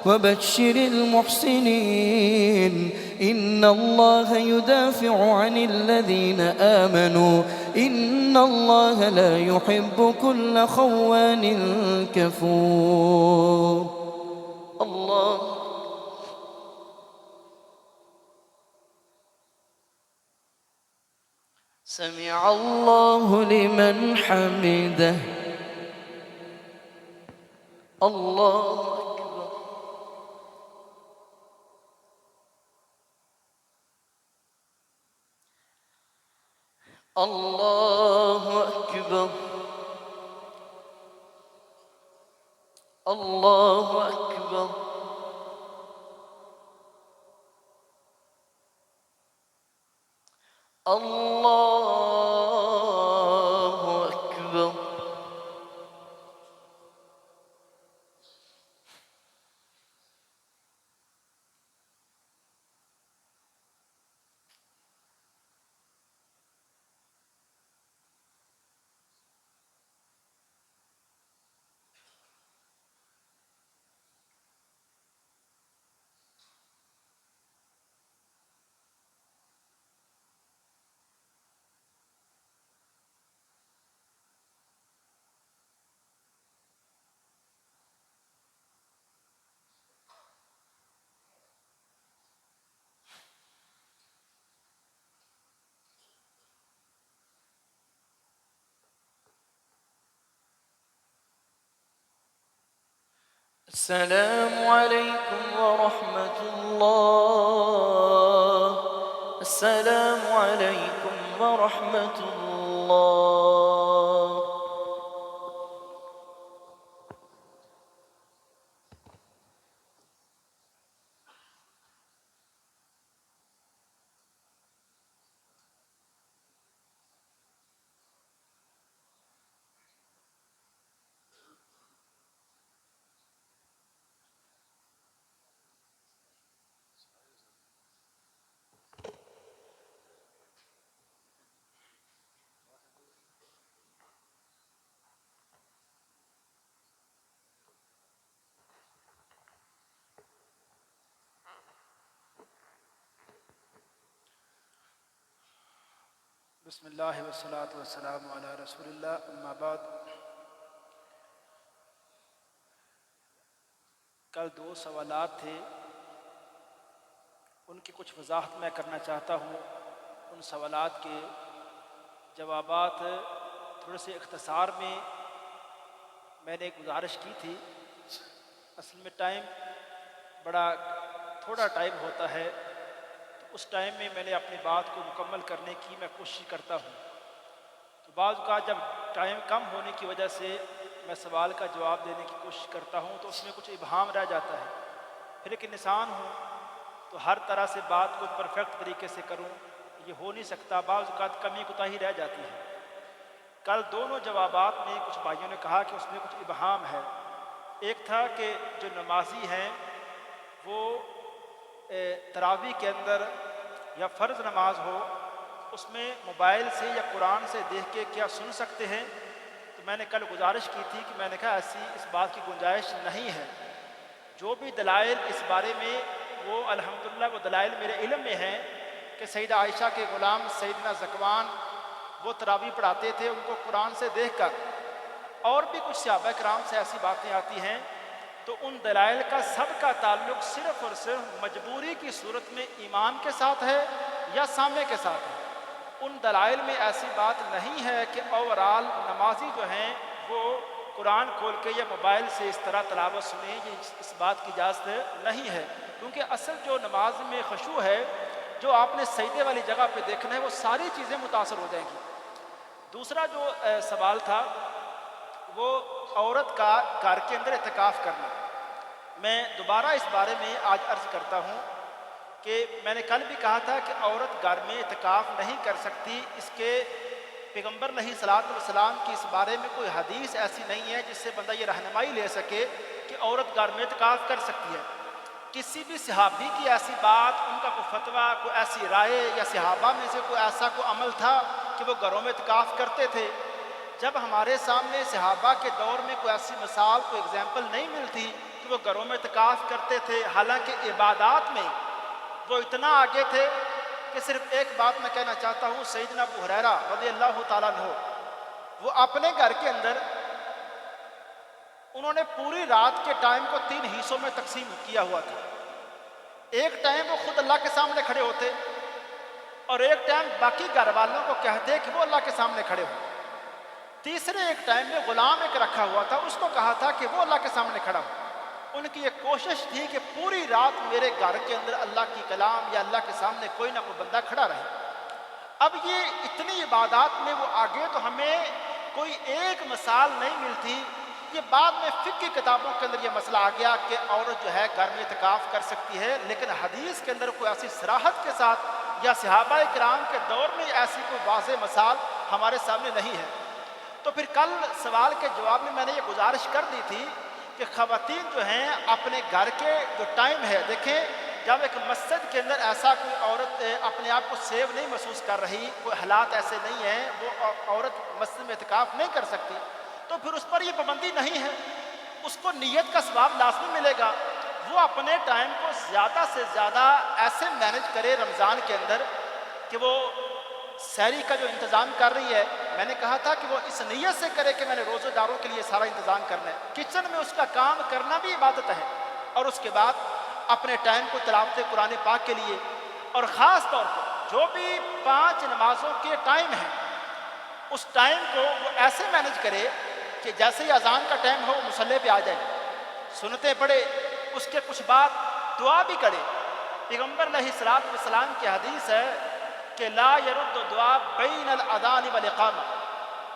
وبشر المحسنين إن الله يدافع عن الذين آمنوا إن الله لا يحب كل خوان كفور الله سمع الله لمن حمده الله أكبر الله أكبر الله أكبر الله أكبر السلام عليكم ورحمة الله. السلام عليكم ورحمة الله. بسم اللہ والصلاة والسلام علی رسول اللہ، اما بعد. کل 2 سوالات تھے، ان کی کچھ وضاحت میں کرنا چاہتا ہوں. ان سوالات کے جوابات تھوڑے سے اختصار میں نے ایک گزارش کی تھی. اصل میں بڑا تھوڑا ٹائم ہوتا ہے، اس ٹائم میں نے اپنی بات کو مکمل کرنے کی میں کوشش کرتا ہوں. تو بعض اوقات جب ٹائم کم ہونے کی وجہ سے میں سوال کا جواب دینے کی کوشش کرتا ہوں تو اس میں کچھ ابہام رہ جاتا ہے. پھر ایک انسان ہوں تو ہر طرح سے بات کو پرفیکٹ طریقے سے کروں یہ ہو نہیں سکتا. بعض اوقات کمی کوتاہی رہ جاتی ہے. کل دونوں جوابات میں کچھ بھائیوں نے کہا کہ اس میں کچھ ابہام ہے. ایک تھا کہ جو نمازی ہیں وہ تراویح کے اندر یا فرض نماز ہو اس میں موبائل سے یا قرآن سے دیکھ کے کیا سن سکتے ہیں. تو میں نے کل گزارش کی تھی کہ میں نے کہا ایسی اس بات کی گنجائش نہیں ہے. جو بھی دلائل اس بارے میں وہ الحمدللہ وہ دلائل میرے علم میں ہیں کہ سیدہ عائشہ کے غلام سیدنا زکوان وہ تراویح پڑھاتے تھے ان کو قرآن سے دیکھ کر. اور بھی کچھ صحابہ کرام سے ایسی باتیں آتی ہیں. تو ان دلائل کا سب کا تعلق صرف اور صرف مجبوری کی صورت میں امام کے ساتھ ہے یا سامنے کے ساتھ ہے. ان دلائل میں ایسی بات نہیں ہے کہ اوورال نمازی جو ہیں وہ قرآن کھول کے یا موبائل سے اس طرح تلاوت سنیں. یہ اس بات کی اجازت نہیں ہے، کیونکہ اصل جو نماز میں خشوع ہے جو آپ نے سجدے والی جگہ پہ دیکھنا ہے وہ ساری چیزیں متاثر ہو جائیں گی. دوسرا جو سوال تھا وہ عورت کا گھر کے اندر اعتکاف کرنا. میں دوبارہ اس بارے میں آج عرض کرتا ہوں کہ میں نے کل بھی کہا تھا کہ عورت گھر میں اعتکاف نہیں کر سکتی. اس کے پیغمبر علیہ الصلوۃ والسلام کی اس بارے میں کوئی حدیث ایسی نہیں ہے جس سے بندہ یہ رہنمائی لے سکے کہ عورت گھر میں اعتکاف کر سکتی ہے. کسی بھی صحابی کی ایسی بات، ان کا کوئی فتویٰ، کوئی ایسی رائے یا صحابہ میں سے کوئی ایسا کوئی عمل تھا کہ وہ گھروں میں اعتکاف کرتے تھے. جب ہمارے سامنے صحابہ کے دور میں کوئی ایسی مثال کوئی اگزامپل نہیں ملتی کہ وہ گھروں میں اعتکاف کرتے تھے. حالانکہ عبادات میں وہ اتنا آگے تھے کہ صرف ایک بات میں کہنا چاہتا ہوں. سیدنا ابو ہریرہ رضی اللہ تعالیٰ عنہ وہ اپنے گھر کے اندر انہوں نے پوری رات کے ٹائم کو 3 حصوں میں تقسیم کیا ہوا تھا. ایک ٹائم وہ خود اللہ کے سامنے کھڑے ہوتے اور ایک ٹائم باقی گھر والوں کو کہتے کہ وہ اللہ کے سامنے کھڑے ہو. تیسرے ایک ٹائم میں غلام ایک رکھا ہوا تھا، اس کو کہا تھا کہ وہ اللہ کے سامنے کھڑا ہو. ان کی یہ کوشش تھی کہ پوری رات میرے گھر کے اندر اللہ کی کلام یا اللہ کے سامنے کوئی نہ کوئی بندہ کھڑا رہے. اب یہ اتنی عبادات میں وہ آگے تو ہمیں کوئی ایک مثال نہیں ملتی. یہ بعد میں فقہ کی کتابوں کے اندر یہ مسئلہ آ گیا کہ عورت جو ہے گھر میں اعتکاف کر سکتی ہے، لیکن حدیث کے اندر کوئی ایسی صراحت کے ساتھ یا صحابہ کرام کے دور میں ایسی کوئی واضح مثال ہمارے سامنے نہیں ہے. تو پھر کل سوال کے جواب میں نے یہ گزارش کر دی تھی کہ خواتین جو ہیں اپنے گھر کے جو ٹائم ہے، دیکھیں جب ایک مسجد کے اندر ایسا کوئی عورت اپنے آپ کو سیو نہیں محسوس کر رہی، کوئی حالات ایسے نہیں ہیں، وہ عورت مسجد میں اعتکاف نہیں کر سکتی، تو پھر اس پر یہ پابندی نہیں ہے. اس کو نیت کا ثواب لازمی ملے گا. وہ اپنے ٹائم کو زیادہ سے زیادہ ایسے مینج کرے رمضان کے اندر کہ وہ سحری کا جو انتظام کر رہی ہے، میں نے کہا تھا کہ وہ اس نیت سے کرے کہ میں نے روزہ داروں کے لیے سارا انتظام کرنا ہے. کچن میں اس کا کام کرنا بھی عبادت ہے. اور اس کے بعد اپنے ٹائم کو تلاوت قرآن پاک کے لیے، اور خاص طور پر جو بھی 5 نمازوں کے ٹائم ہیں اس ٹائم کو وہ ایسے مینج کرے کہ جیسے ہی اذان کا ٹائم ہو وہ مصلی پہ آ جائے، سنتیں پڑھے، اس کے کچھ بعد دعا بھی کرے۔ پیغمبر علیہ السلام کی حدیث ہے کہ لا يرد دعا بین الاذان والاقامہ،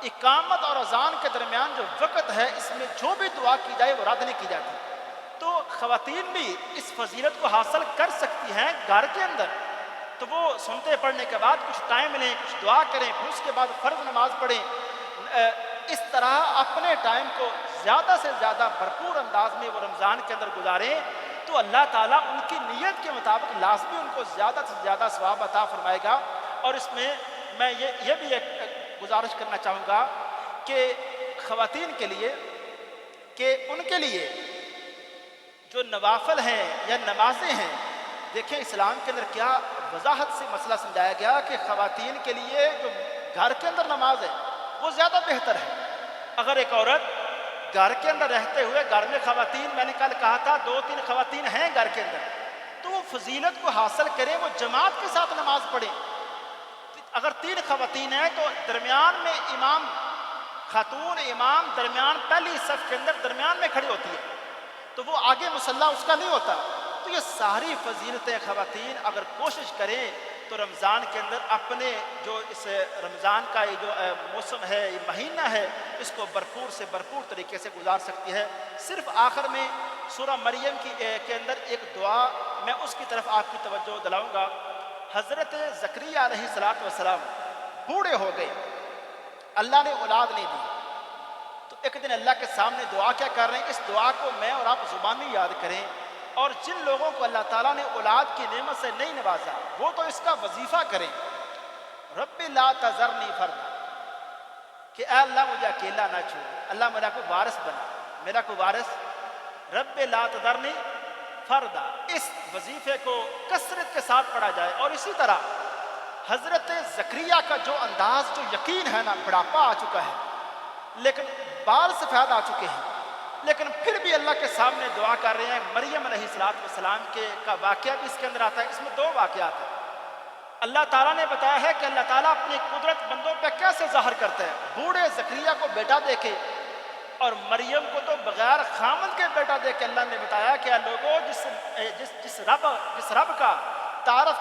اقامت اور اذان کے درمیان جو وقت ہے اس میں جو بھی دعا کی جائے وہ رد نہیں کی جاتی۔ تو خواتین بھی اس فضیلت کو حاصل کر سکتی ہیں گھر کے اندر، تو وہ سنتے پڑھنے کے بعد کچھ ٹائم لیں، کچھ دعا کریں، پھر اس کے بعد فرض نماز پڑھیں۔ اس طرح اپنے ٹائم کو زیادہ سے زیادہ بھرپور انداز میں وہ رمضان کے اندر گزاریں تو اللہ تعالیٰ ان کی نیت کے مطابق لازمی ان کو زیادہ سے زیادہ ثواب عطا فرمائے گا۔ اور اس میں میں یہ بھی ایک گزارش کرنا چاہوں گا کہ خواتین کے لیے کہ ان کے لیے جو نوافل ہیں یا نمازیں ہیں، دیکھیں اسلام کے اندر کیا وضاحت سے مسئلہ سمجھایا گیا کہ خواتین کے لیے جو گھر کے اندر نماز ہے وہ زیادہ بہتر ہے۔ اگر ایک عورت گھر کے اندر رہتے ہوئے، گھر میں خواتین، میں نے کل کہا تھا 2-3 خواتین ہیں گھر کے اندر، تو وہ فضیلت کو حاصل کریں، وہ جماعت کے ساتھ نماز پڑھیں۔ اگر 3 خواتین ہیں تو درمیان میں امام، خاتون امام درمیان پہلی صف کے اندر درمیان میں کھڑی ہوتی ہے، تو وہ آگے مصلی اس کا نہیں ہوتا۔ تو یہ ساری فضیلتیں خواتین اگر کوشش کریں تو رمضان کے اندر اپنے جو اس رمضان کا یہ جو موسم ہے، یہ مہینہ ہے، اس کو بھرپور سے بھرپور طریقے سے گزار سکتی ہے۔ صرف آخر میں سورہ مریم کے اندر ایک دعا، میں اس کی طرف آپ کی توجہ دلاؤں گا۔ حضرت زکریا علیہ السلام بوڑھے ہو گئے، اللہ نے اولاد نہیں دی، تو ایک دن اللہ کے سامنے دعا کیا کر رہے ہیں، اس دعا کو میں اور آپ زبانی یاد کریں، اور جن لوگوں کو اللہ تعالیٰ نے اولاد کی نعمت سے نہیں نوازا وہ تو اس کا وظیفہ کریں۔ رب لا تذرنی فردا، کہ اے اللہ مجھے اکیلا نہ چھوڑ، اللہ میرا کوئی وارث بنا، میرا کوئی وارث، رب لا تذرنی فردا۔ اس وظیفے کو کثرت کے ساتھ پڑھا جائے۔ اور اسی طرح حضرت زکریا کا جو انداز، جو یقین ہے نا، بڑھاپا آ چکا ہے لیکن بال سفید آ چکے ہیں، لیکن پھر بھی اللہ کے سامنے دعا کر رہے ہیں۔ مریم علیہ السلام کا واقعہ بھی اس کے اندر آتا ہے، اس میں 2 واقعات ہیں۔ اللہ تعالیٰ نے بتایا ہے کہ اللہ تعالیٰ اپنی قدرت بندوں پہ کیسے ظاہر کرتا ہے۔ بوڑھے زکریا کو بیٹا دے کے، اور مریم کو تو بغیر خامد کے بیٹا دے کے اللہ نے بتایا کہ اے لوگوں، جس رب کا تعارف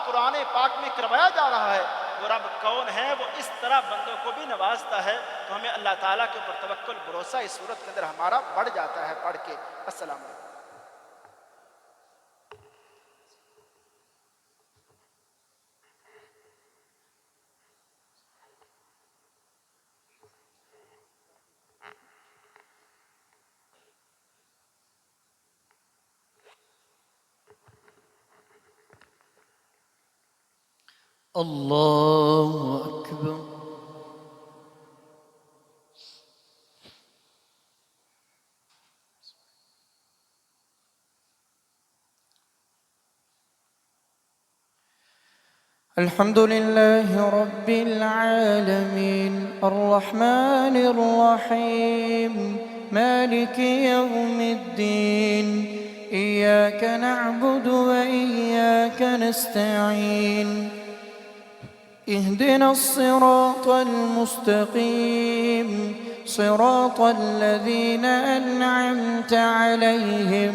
قرآن پاک میں کروایا جا رہا ہے وہ رب کون ہے، وہ اس طرح بندوں کو بھی نوازتا ہے۔ تو ہمیں اللہ تعالیٰ کے اوپر توکل، بھروسہ اس صورت کے اندر ہمارا بڑھ جاتا ہے پڑھ کے۔ السلام علیکم۔ اللہ اکبر۔ الحمد لله رب العالمين الرحمن الرحيم مالك يوم الدين إياك نعبد وإياك نستعين اهدنا الصراط المستقيم صراط الذين أنعمت عليهم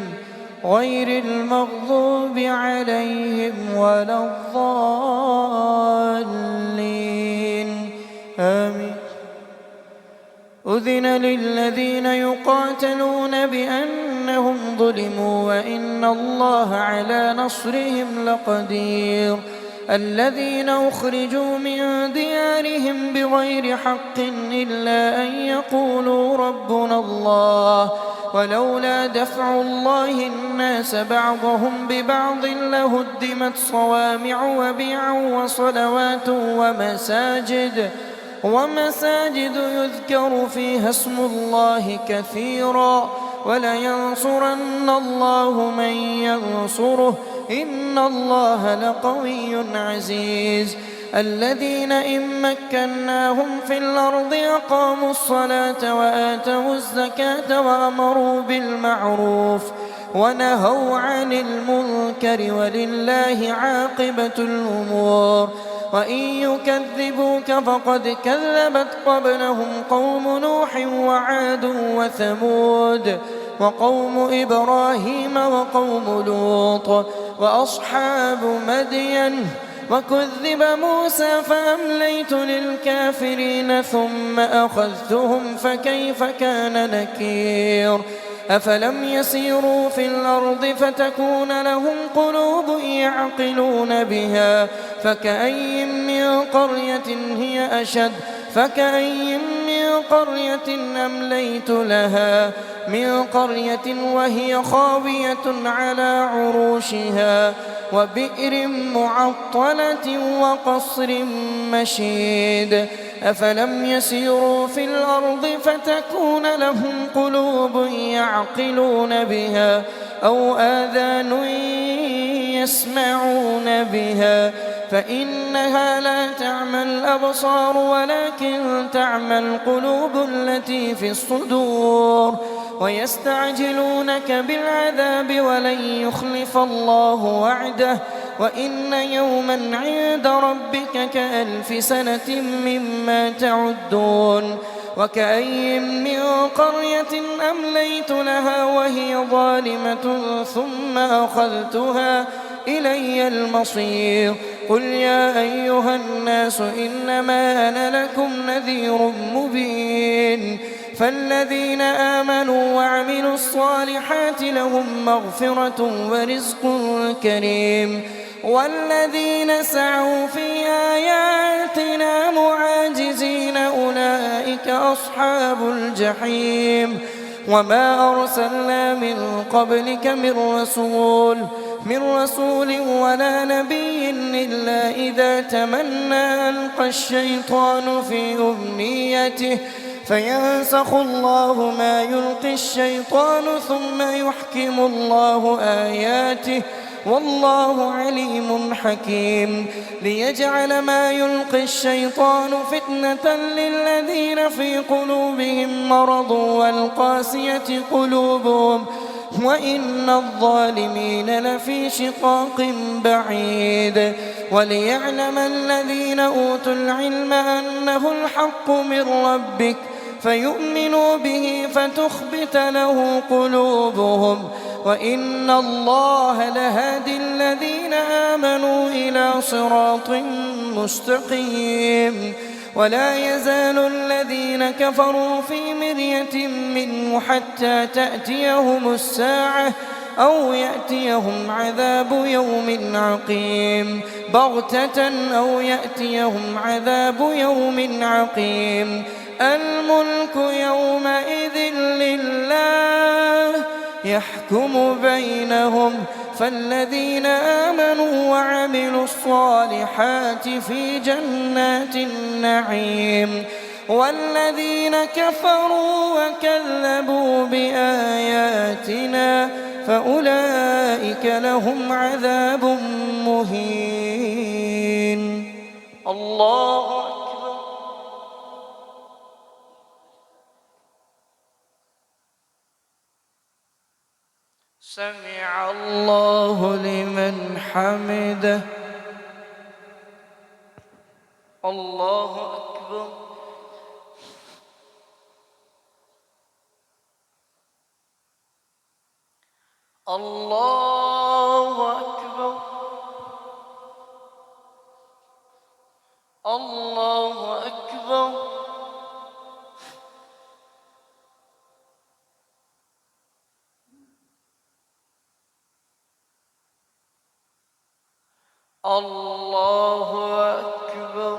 غير المغضوب عليهم ولا الضالين آمين. أذن للذين يقاتلون بأنهم ظلموا وإن الله على نصرهم لقدير. الذين أخرجوا من ديارهم بغير حق إلا أن يقولوا ربنا الله ولولا دفع الله الناس بعضهم ببعض لهدمت صوامع وبيع وصلوات ومساجد يذكر فيها اسم الله كثيرا ولينصرن الله من ينصره إن الله لقوي عزيز. الذين إن مكناهم في الأرض أقاموا الصلاة وآتوا الزكاة وأمروا بالمعروف ونهوا عن المنكر ولله عاقبة الأمور. وإن يكذبوك فقد كذبت قبلهم قوم نوح وعاد وثمود وقوم إبراهيم وقوم لوط وأصحاب مدين. وكذب موسى فأمليت للكافرين ثم أخذتهم فكيف كان نكير. أفلم يسيروا في الأرض فتكون لهم قلوب يعقلون بها فكأي من قرية أمليت لها من قرية وهي خاوية على عروشها وبئر معطلة وقصر مشيد. أفلم يسيروا في الأرض فتكون لهم قلوب يعقلون بها أو آذان يسمعون بها فإنها لا تعمى الأبصار ولكن تعمى القلوب التي في الصدور. ويستعجلونك بالعذاب ولن يخلف الله وعده وإن يوما عند ربك كألف سنة مما تعدون. وكأي من قرية أمليت لها وهي ظالمة ثم أخذتها إلي المصير. قل يا أيها الناس إنما أنا لكم نذير مبين. فالذين آمنوا وعملوا الصالحات لهم مغفرة ورزق كريم. والذين سعوا في آياتنا معاجزين أولئك أصحاب الجحيم. وما أرسلنا من قبلك من رسول ولا نبي إلا إذا تمنى ألقى الشيطان في أمنيته فينسخ الله ما يلقي الشيطان ثم يحكم الله آياته والله عليم حكيم. ليجعل ما يلقي الشيطان فتنة للذين في قلوبهم مرض والقاسية قلوبهم وإن الظالمين لفي شقاق بعيد. وليعلم الذين أوتوا العلم أنه الحق من ربك فيؤمنوا به فتخبت له قلوبهم وإن الله لهادي الذين آمنوا إلى صراط مستقيم. ولا يزال الذين كفروا في مرية منه حتى تأتيهم الساعة أو يأتيهم عذاب يوم عقيم بغتة أو يأتيهم عذاب يوم عقيم. الملك يومئذ لله يحكم بينهم. فالذين آمنوا وعملوا الصالحات في جنات النعيم والذين كفروا وكذبوا بآياتنا فأولئك لهم عذاب مهين. الله أكبر. سمع الله لمن حمده. الله أكبر. الله أكبر. الله أكبر. الله أكبر.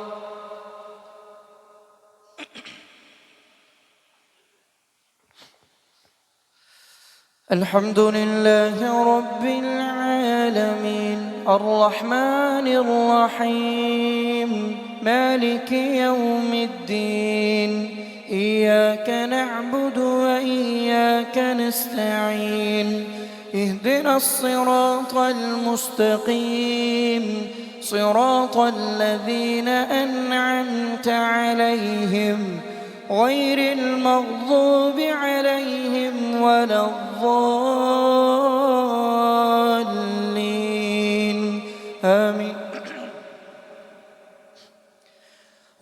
الحمد لله رب العالمين الرحمن الرحيم مالك يوم الدين. إياك نعبد وإياك نستعين. اهدنا الصراط المستقيم صراط الذين أنعمت عليهم غير المغضوب عليهم ولا الضالين آمين.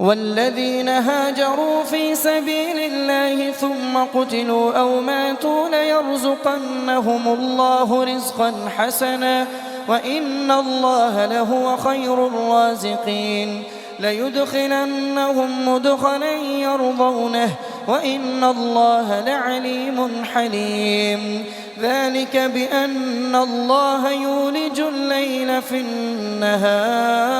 والذين هاجروا في سبيل الله ثم قتلوا أو ماتوا ليرزقنهم الله رزقا حسنا وإن الله لهو خير الرازقين ليدخلنهم مدخلا يرضونه وإن الله لعليم حليم ذلك بأن الله يولج الليل في النهار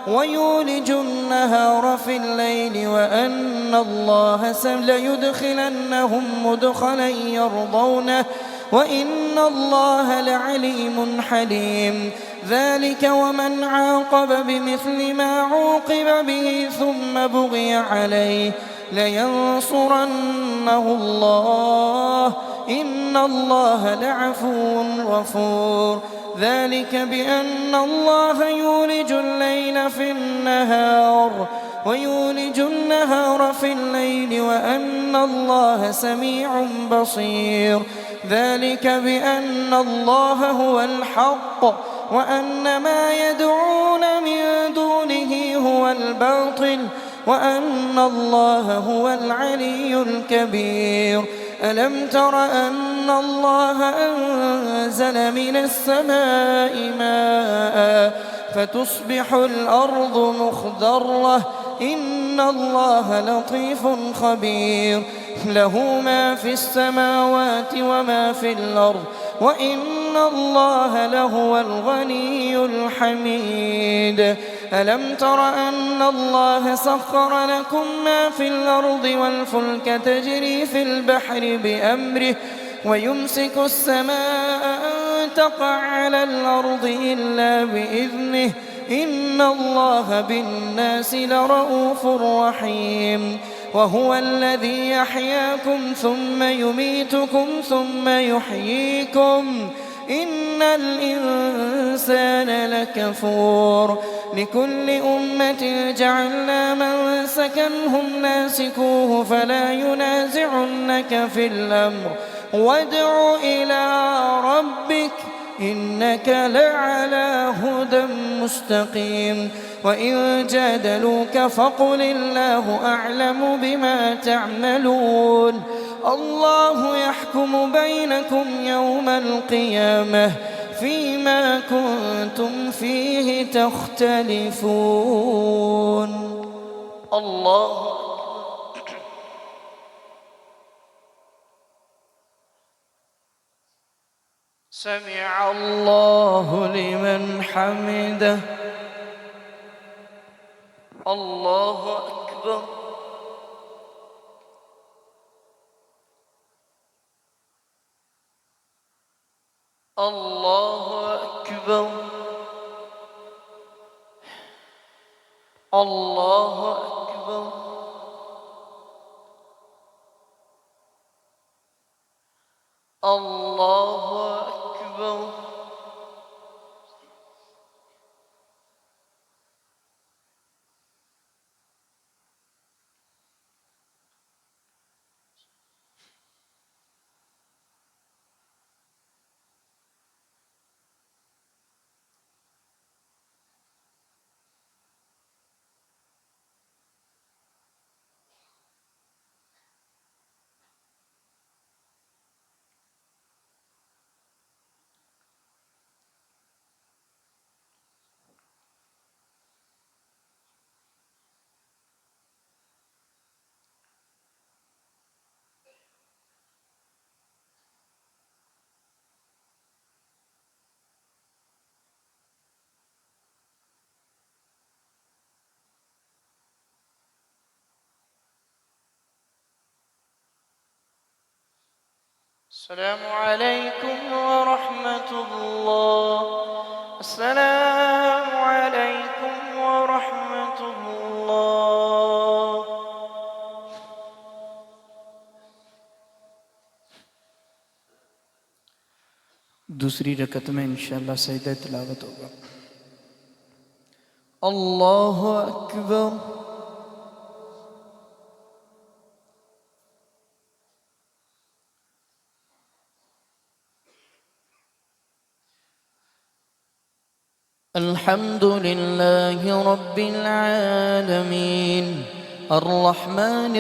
ويولج النهار في الليل وأن الله ليدخلنهم مدخلا يرضونه وإن الله لعليم حليم ذلك ومن عاقب بمثل ما عوقب به ثم بغي عليه لينصرنه الله إن الله لعفو غفور ذلك بأن الله يولج الليل في النهار ويولج النهار في الليل وأن الله سميع بصير ذلك بأن الله هو الحق وأن ما يدعون من دونه هو الباطل وأن الله هو العلي الكبير ألم تر أن الله أنزل من السماء ماء فتصبح الأرض مخضرة إن الله لطيف خبير له ما في السماوات وما في الأرض وإن الله لهو الغني الحميد ألم تر أن الله سخر لكم ما في الأرض والفلك تجري في البحر بأمره ويمسك السماء أن تقع على الأرض إلا بإذنه إن الله بالناس لرؤوف رحيم وهو الذي يحياكم ثم يميتكم ثم يحييكم إن الإنسان لكفور لكل أمة جعلنا منسكا هم ناسكوه فلا ينازعنك في الأمر وادع إلى ربك إنك لعلى هدى مستقيم وإن جادلوك فقل الله أعلم بما تعملون الله يحكم بينكم يوم القيامة فيما كنتم فيه تختلفون الله سمع الله لمن حمده الله أكبر الله أكبر الله أكبر الله أكبر السلام عليكم ورحمة الله السلام عليكم ورحمة الله दूसरी रकत में इंशाअल्लाह सजदा तिलावत होगा। الله أكبر الحمد لله رب العالمين الرحمن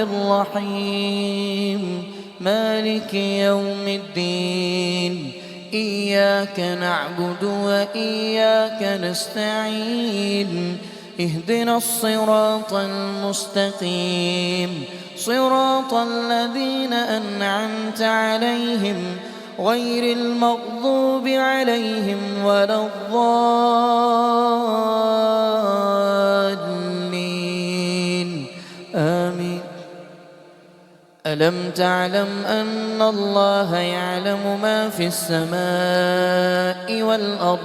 الرحيم مالك يوم الدين إياك نعبد وإياك نستعين اهدنا الصراط المستقيم صراط الذين أنعمت عليهم غير المغضوب عليهم ولا الضالين آمين. ألم تعلم أن الله يعلم ما في السماء والأرض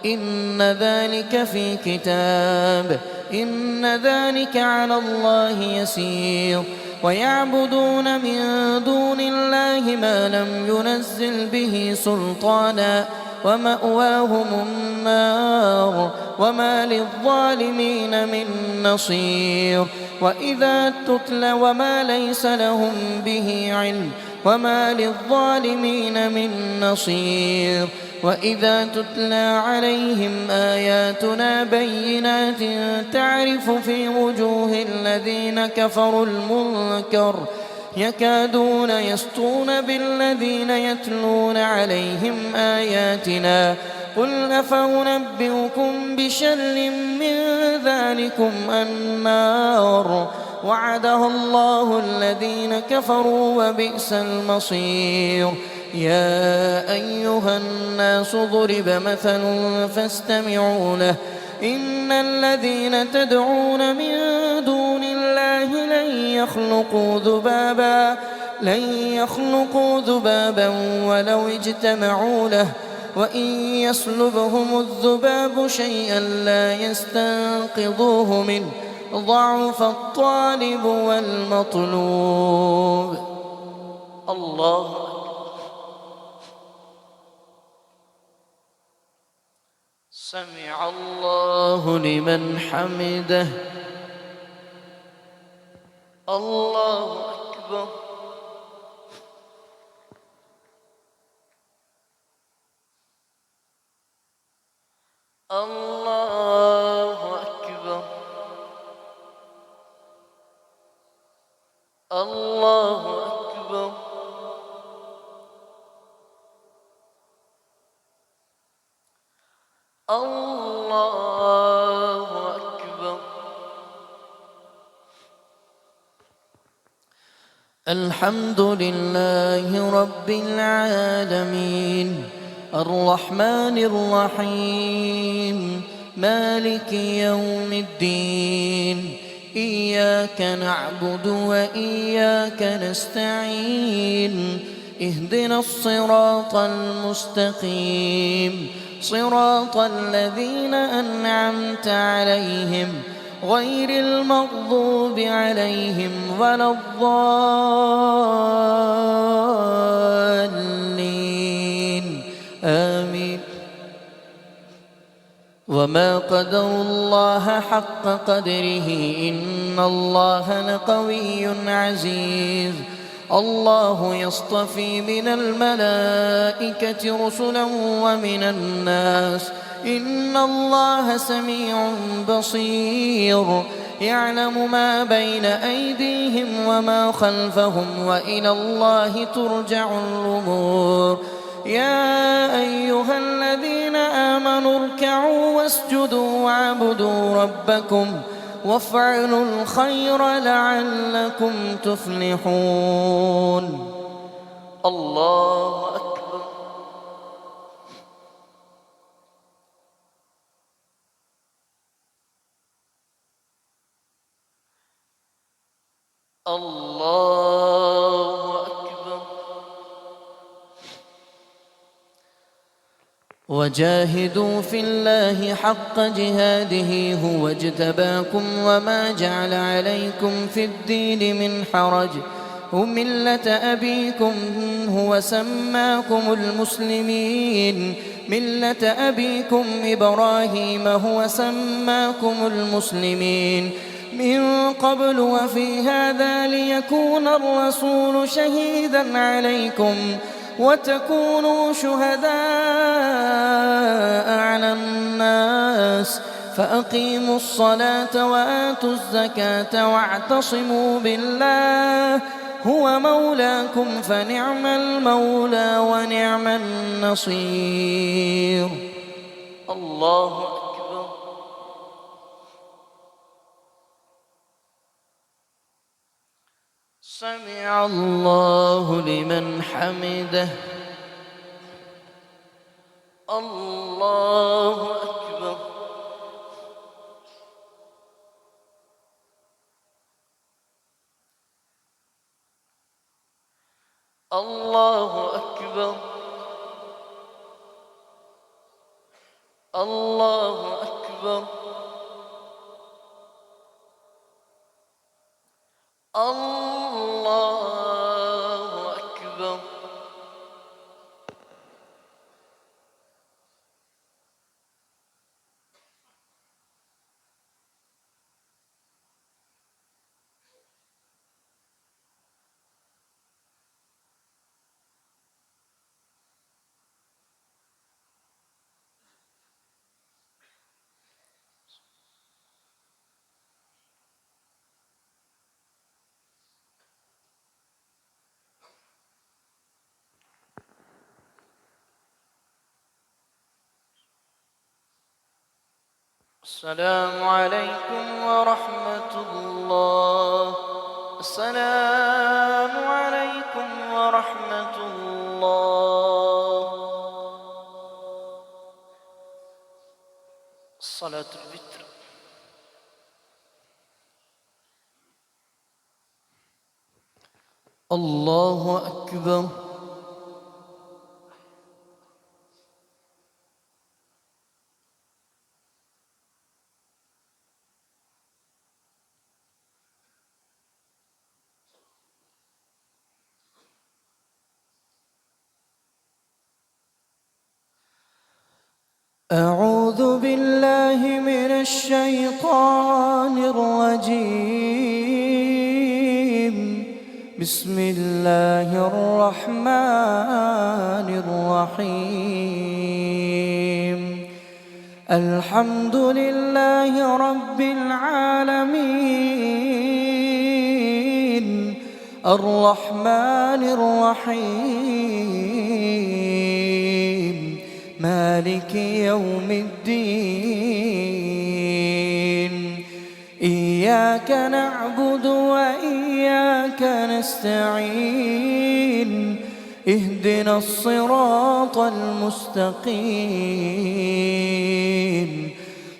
إن ذلك في كتاب إن ذلك على الله يسير ويعبدون من دون الله ما لم ينزل به سلطانا ومأواهم النار وما للظالمين من نصير وإذا تتلى وما ليس لهم به علم وما للظالمين من نصير وإذا تتلى عليهم آياتنا بينات تعرف في وجوه الذين كفروا المنكر يكادون يسطون بالذين يتلون عليهم آياتنا قل أفأنبئكم بشر من ذلكم النار وعدها الله الذين كفروا وبئس المصير. يا أيها الناس ضرب مثل فاستمعوا له إن الذين تدعون من دون الله لن يخلقوا ذبابا ولو اجتمعوا له وإن يسلبهم الذباب شيئا لا يستنقذوه منه ضعف الطالب والمطلوب. الله سمع الله لمن حمده. الله أكبر. الله أكبر. الله أكبر. الله أكبر. الحمد لله رب العالمين الرحمن الرحيم مالك يوم الدين إياك نعبد وإياك نستعين اهدنا الصراط المستقيم صراط الذين أنعمت عليهم غير المغضوب عليهم ولا الضالين آمين. وما قدروا الله حق قدره إن الله لقوي عزيز. الله يصطفي من الملائكة رسلا ومن الناس إن الله سميع بصير يعلم ما بين أيديهم وما خلفهم وإلى الله ترجع الأمور. يا أيها الذين آمنوا اركعوا واسجدوا واعبدوا ربكم وافعلوا الخير لعلكم تفلحون. الله أكبر. الله أكبر. وجاهدوا في الله حق جهاده هو اجتباكم وما جعل عليكم في الدين من حرج ملة أبيكم هو سماكم المسلمين ملة أبيكم إبراهيم هو سماكم المسلمين من قبل وفي هذا ليكون الرسول شهيدا عليكم وتكونوا شهداء على الناس فأقيموا الصلاة وآتوا الزكاة واعتصموا بالله هو مولاكم فنعم المولى ونعم النصير. الله أكبر. سمع الله لمن حمده. الله أكبر. الله أكبر. الله أكبر. الله أكبر. السلام عليكم ورحمة الله. السلام عليكم ورحمة الله. صلاة الوتر. الله أكبر. أعوذ بالله من الشيطان الرجيم. بسم الله الرحمن الرحيم. الحمد لله رب العالمين الرحمن الرحيم مالك يوم الدين. إياك نعبد وإياك نستعين. اهدنا الصراط المستقيم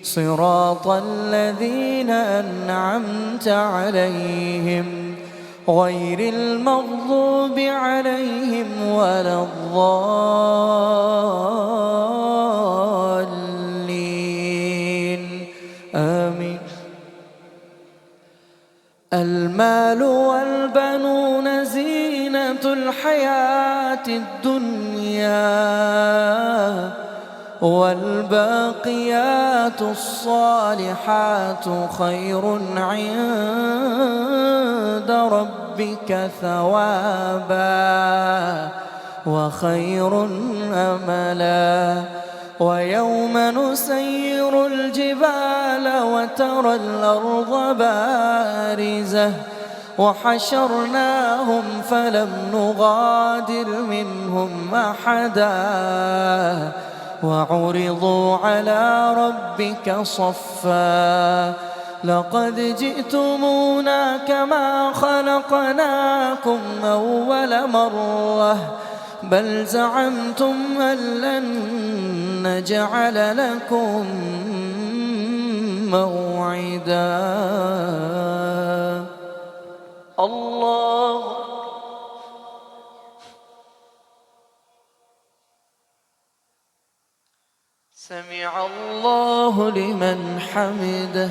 صراط الذين أنعمت عليهم غير المغضوب عليهم ولا الضالين آمين. المال والبنون زينة الحياة الدنيا والباقيات الصالحات خير عند ربك ثوابا وخير أملا. ويوم نسير الجبال وترى الأرض بارزة وحشرناهم فلم نغادر منهم أحدا وعرضوا على ربك صفا لقد جئتمونا كما خلقناكم أول مرة بل زعمتم أن لن نجعل لكم موعدا. الله سمع الله لمن حمده.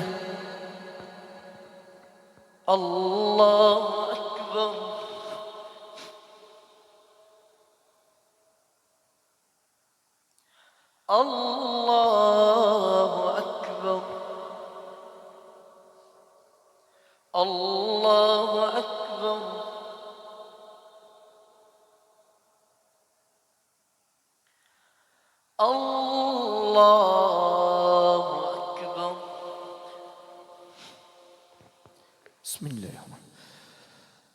الله أكبر. الله أكبر. الله أكبر. الله أكبر. بسم الله الرحمن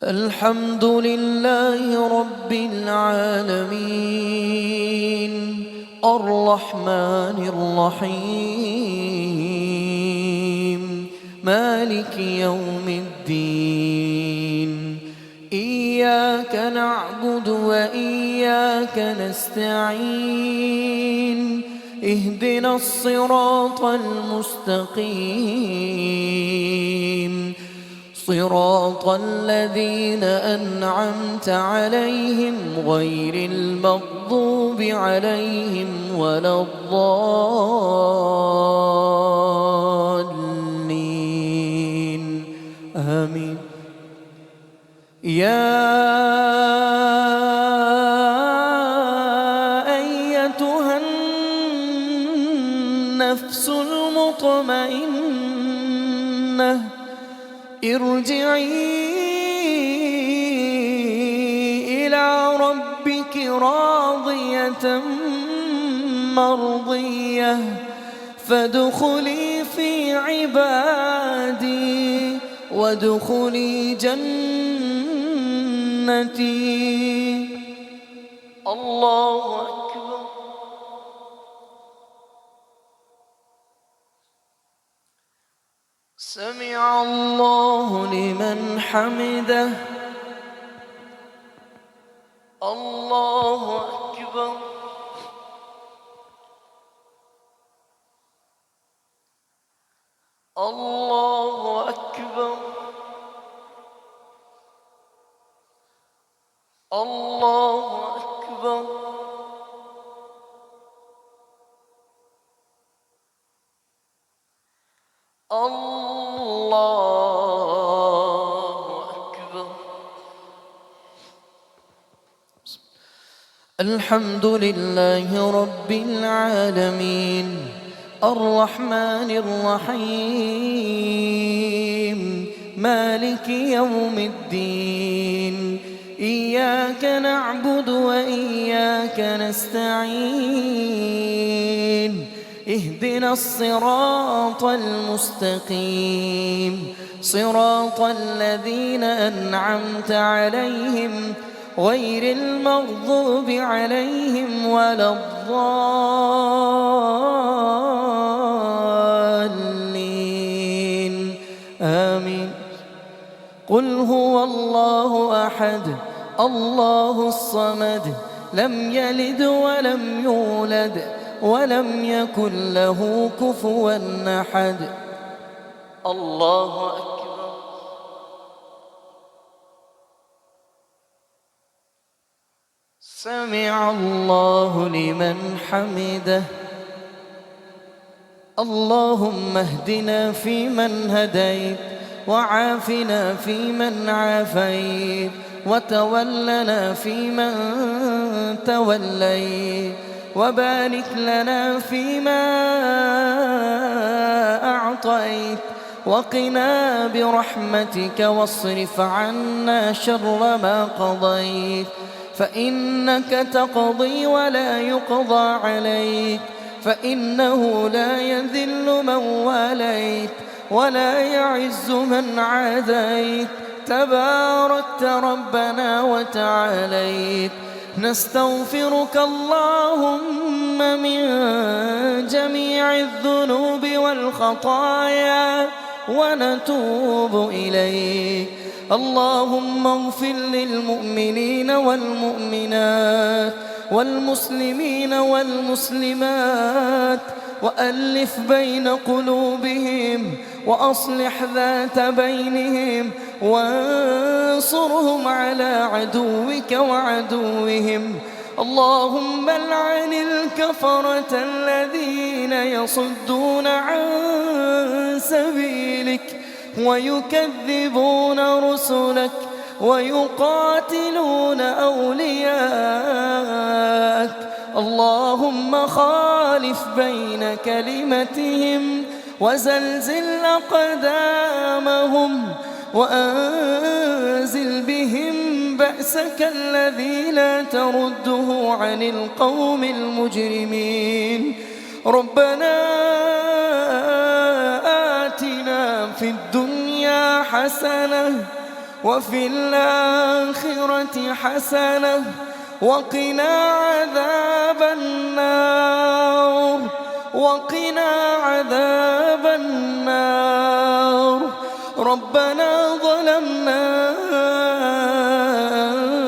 الحمد لله رب العالمين الرحمن الرحيم مالك يوم الدين إياك نعبد وإياك نستعين اهدنا الصراط المستقيم صراط الذين أنعمت عليهم غير المغضوب عليهم ولا الضالين آمين. يا أيتها النفس المطمئنة ارجعي إلى ربك راضية مرضية فادخلي في عبادي وادخلي جنتي. الله أكبر. سمع الله لمن حمده. الله أكبر. الله أكبر. الله أكبر. الله أكبر. الحمد لله رب العالمين الرحمن الرحيم مالك يوم الدين إياك نعبد وإياك نستعين اهدنا الصراط المستقيم صراط الذين أنعمت عليهم غير المغضوب عليهم ولا الضالين آمين. قل هو الله أحد الله الصمد لم يلد ولم يولد ولم يكن له كفوا أحد. الله أكبر. سمع الله لمن حمده. اللهم اهدنا فيمن هديت وعافنا فيمن عافيت وتولنا فيمن توليت وبارك لنا فيما أعطيت وقنا برحمتك واصرف عنا شر ما قضيت فإنك تقضي ولا يقضى عليك فإنه لا يذل من واليت ولا يعز من عاديت تباركت ربنا وتعاليت. نستغفرك اللهم من جميع الذنوب والخطايا ونتوب إليك. اللهم اغفر للمؤمنين والمؤمنات والمسلمين والمسلمات وألف بين قلوبهم وأصلح ذات بينهم وانصرهم على عدوك وعدوهم. اللهم العن الكفرة الذين يصدون عن سبيلك ويكذبون رسلك ويقاتلون أولياءك. اللهم خالف بين كلمتهم وزلزل أقدامهم وأنزل بهم بأس بأسك الذي لا ترده عن القوم المجرمين. ربنا آتنا في الدنيا حسنة وفي الآخرة حسنة وقنا عذاب النار ربنا ظلمنا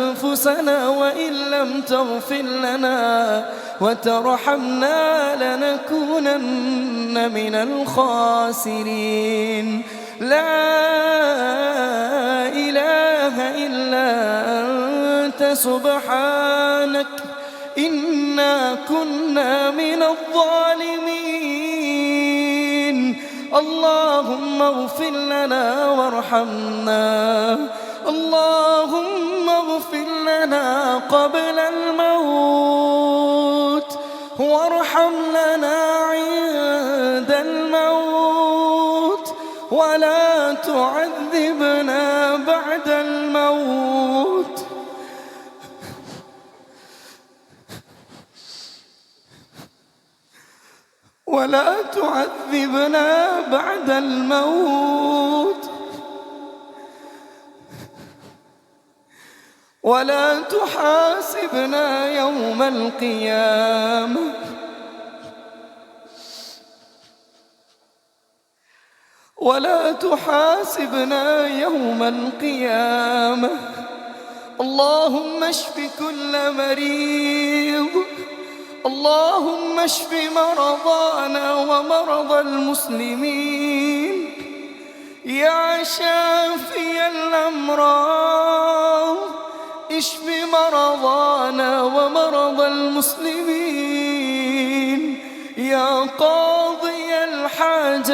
أنفسنا وإن لم تغفر لنا وترحمنا لنكونن من الخاسرين. لا إله إلا أنت سبحانك إنا كنا من الظالمين. اللهم اغفر لنا وارحمنا، اللهم اغفر لنا قبل الموت وارحم لنا عند الموت ولا تعذبنا بعد الموت. ولا تعذبنا بعد الموت ولا تحاسبنا يوم القيامة ولا تحاسبنا يوم القيامة. اللهم اشف كل مريض، اللهم اشف مرضانا ومرضى المسلمين. يا شافي الأمراض اشف مرضانا ومرضى المسلمين. يا قاضي الحاجات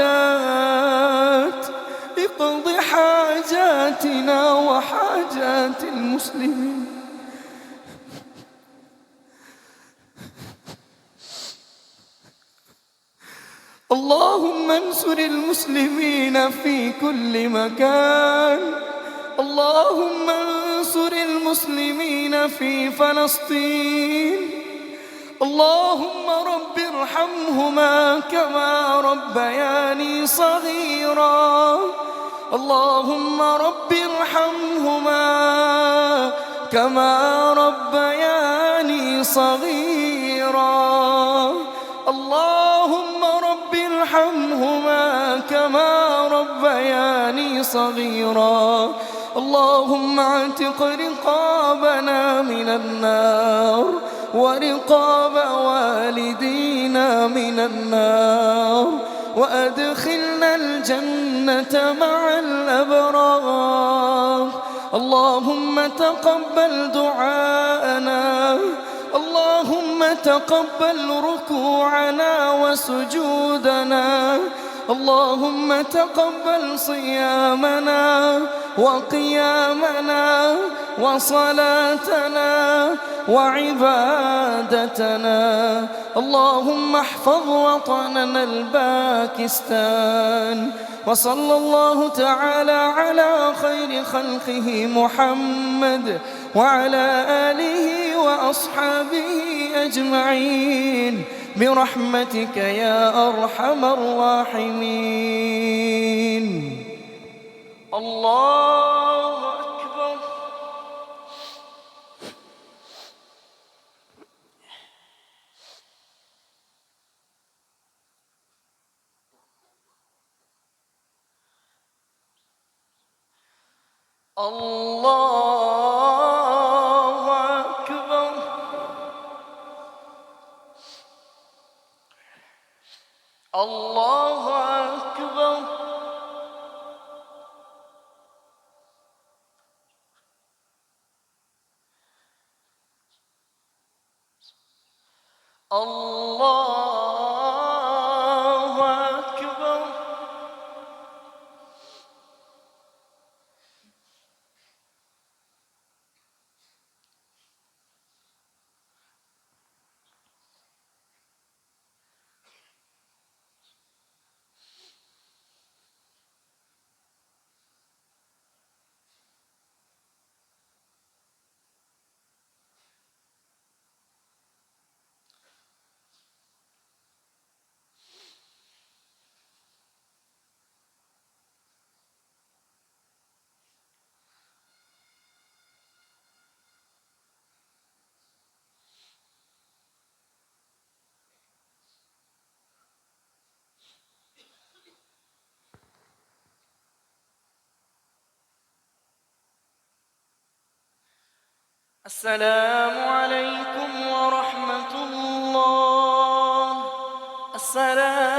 اقض حاجاتنا وحاجات المسلمين. اللهم انصر المسلمين في كل مكان. اللهم انصر المسلمين في فلسطين. اللهم رب ارحمهما كما ربياني صغيرا. اللهم رب ارحمهما كما ربياني صغيرا. اللهم رب ارحمهما كما ربياني صغيرا. اللهم اعتق رقابنا من النار ورقاب والدينا من النار وأدخلنا الجنة مع الأبرار. اللهم تقبل دعاءنا، اللهم تقبل ركوعنا وسجودنا، اللهم تقبل صيامنا وقيامنا وصلاتنا وعبادتنا. اللهم احفظ وطننا الباكستان. وصلى الله تعالى على خير خلقه محمد وعلى آله وأصحابه أجمعين برحمتك يا أرحم الراحمين. الله أكبر. الله أكبر. الله أكبر. الله أكبر. السلام عليكم ورحمة الله. السلام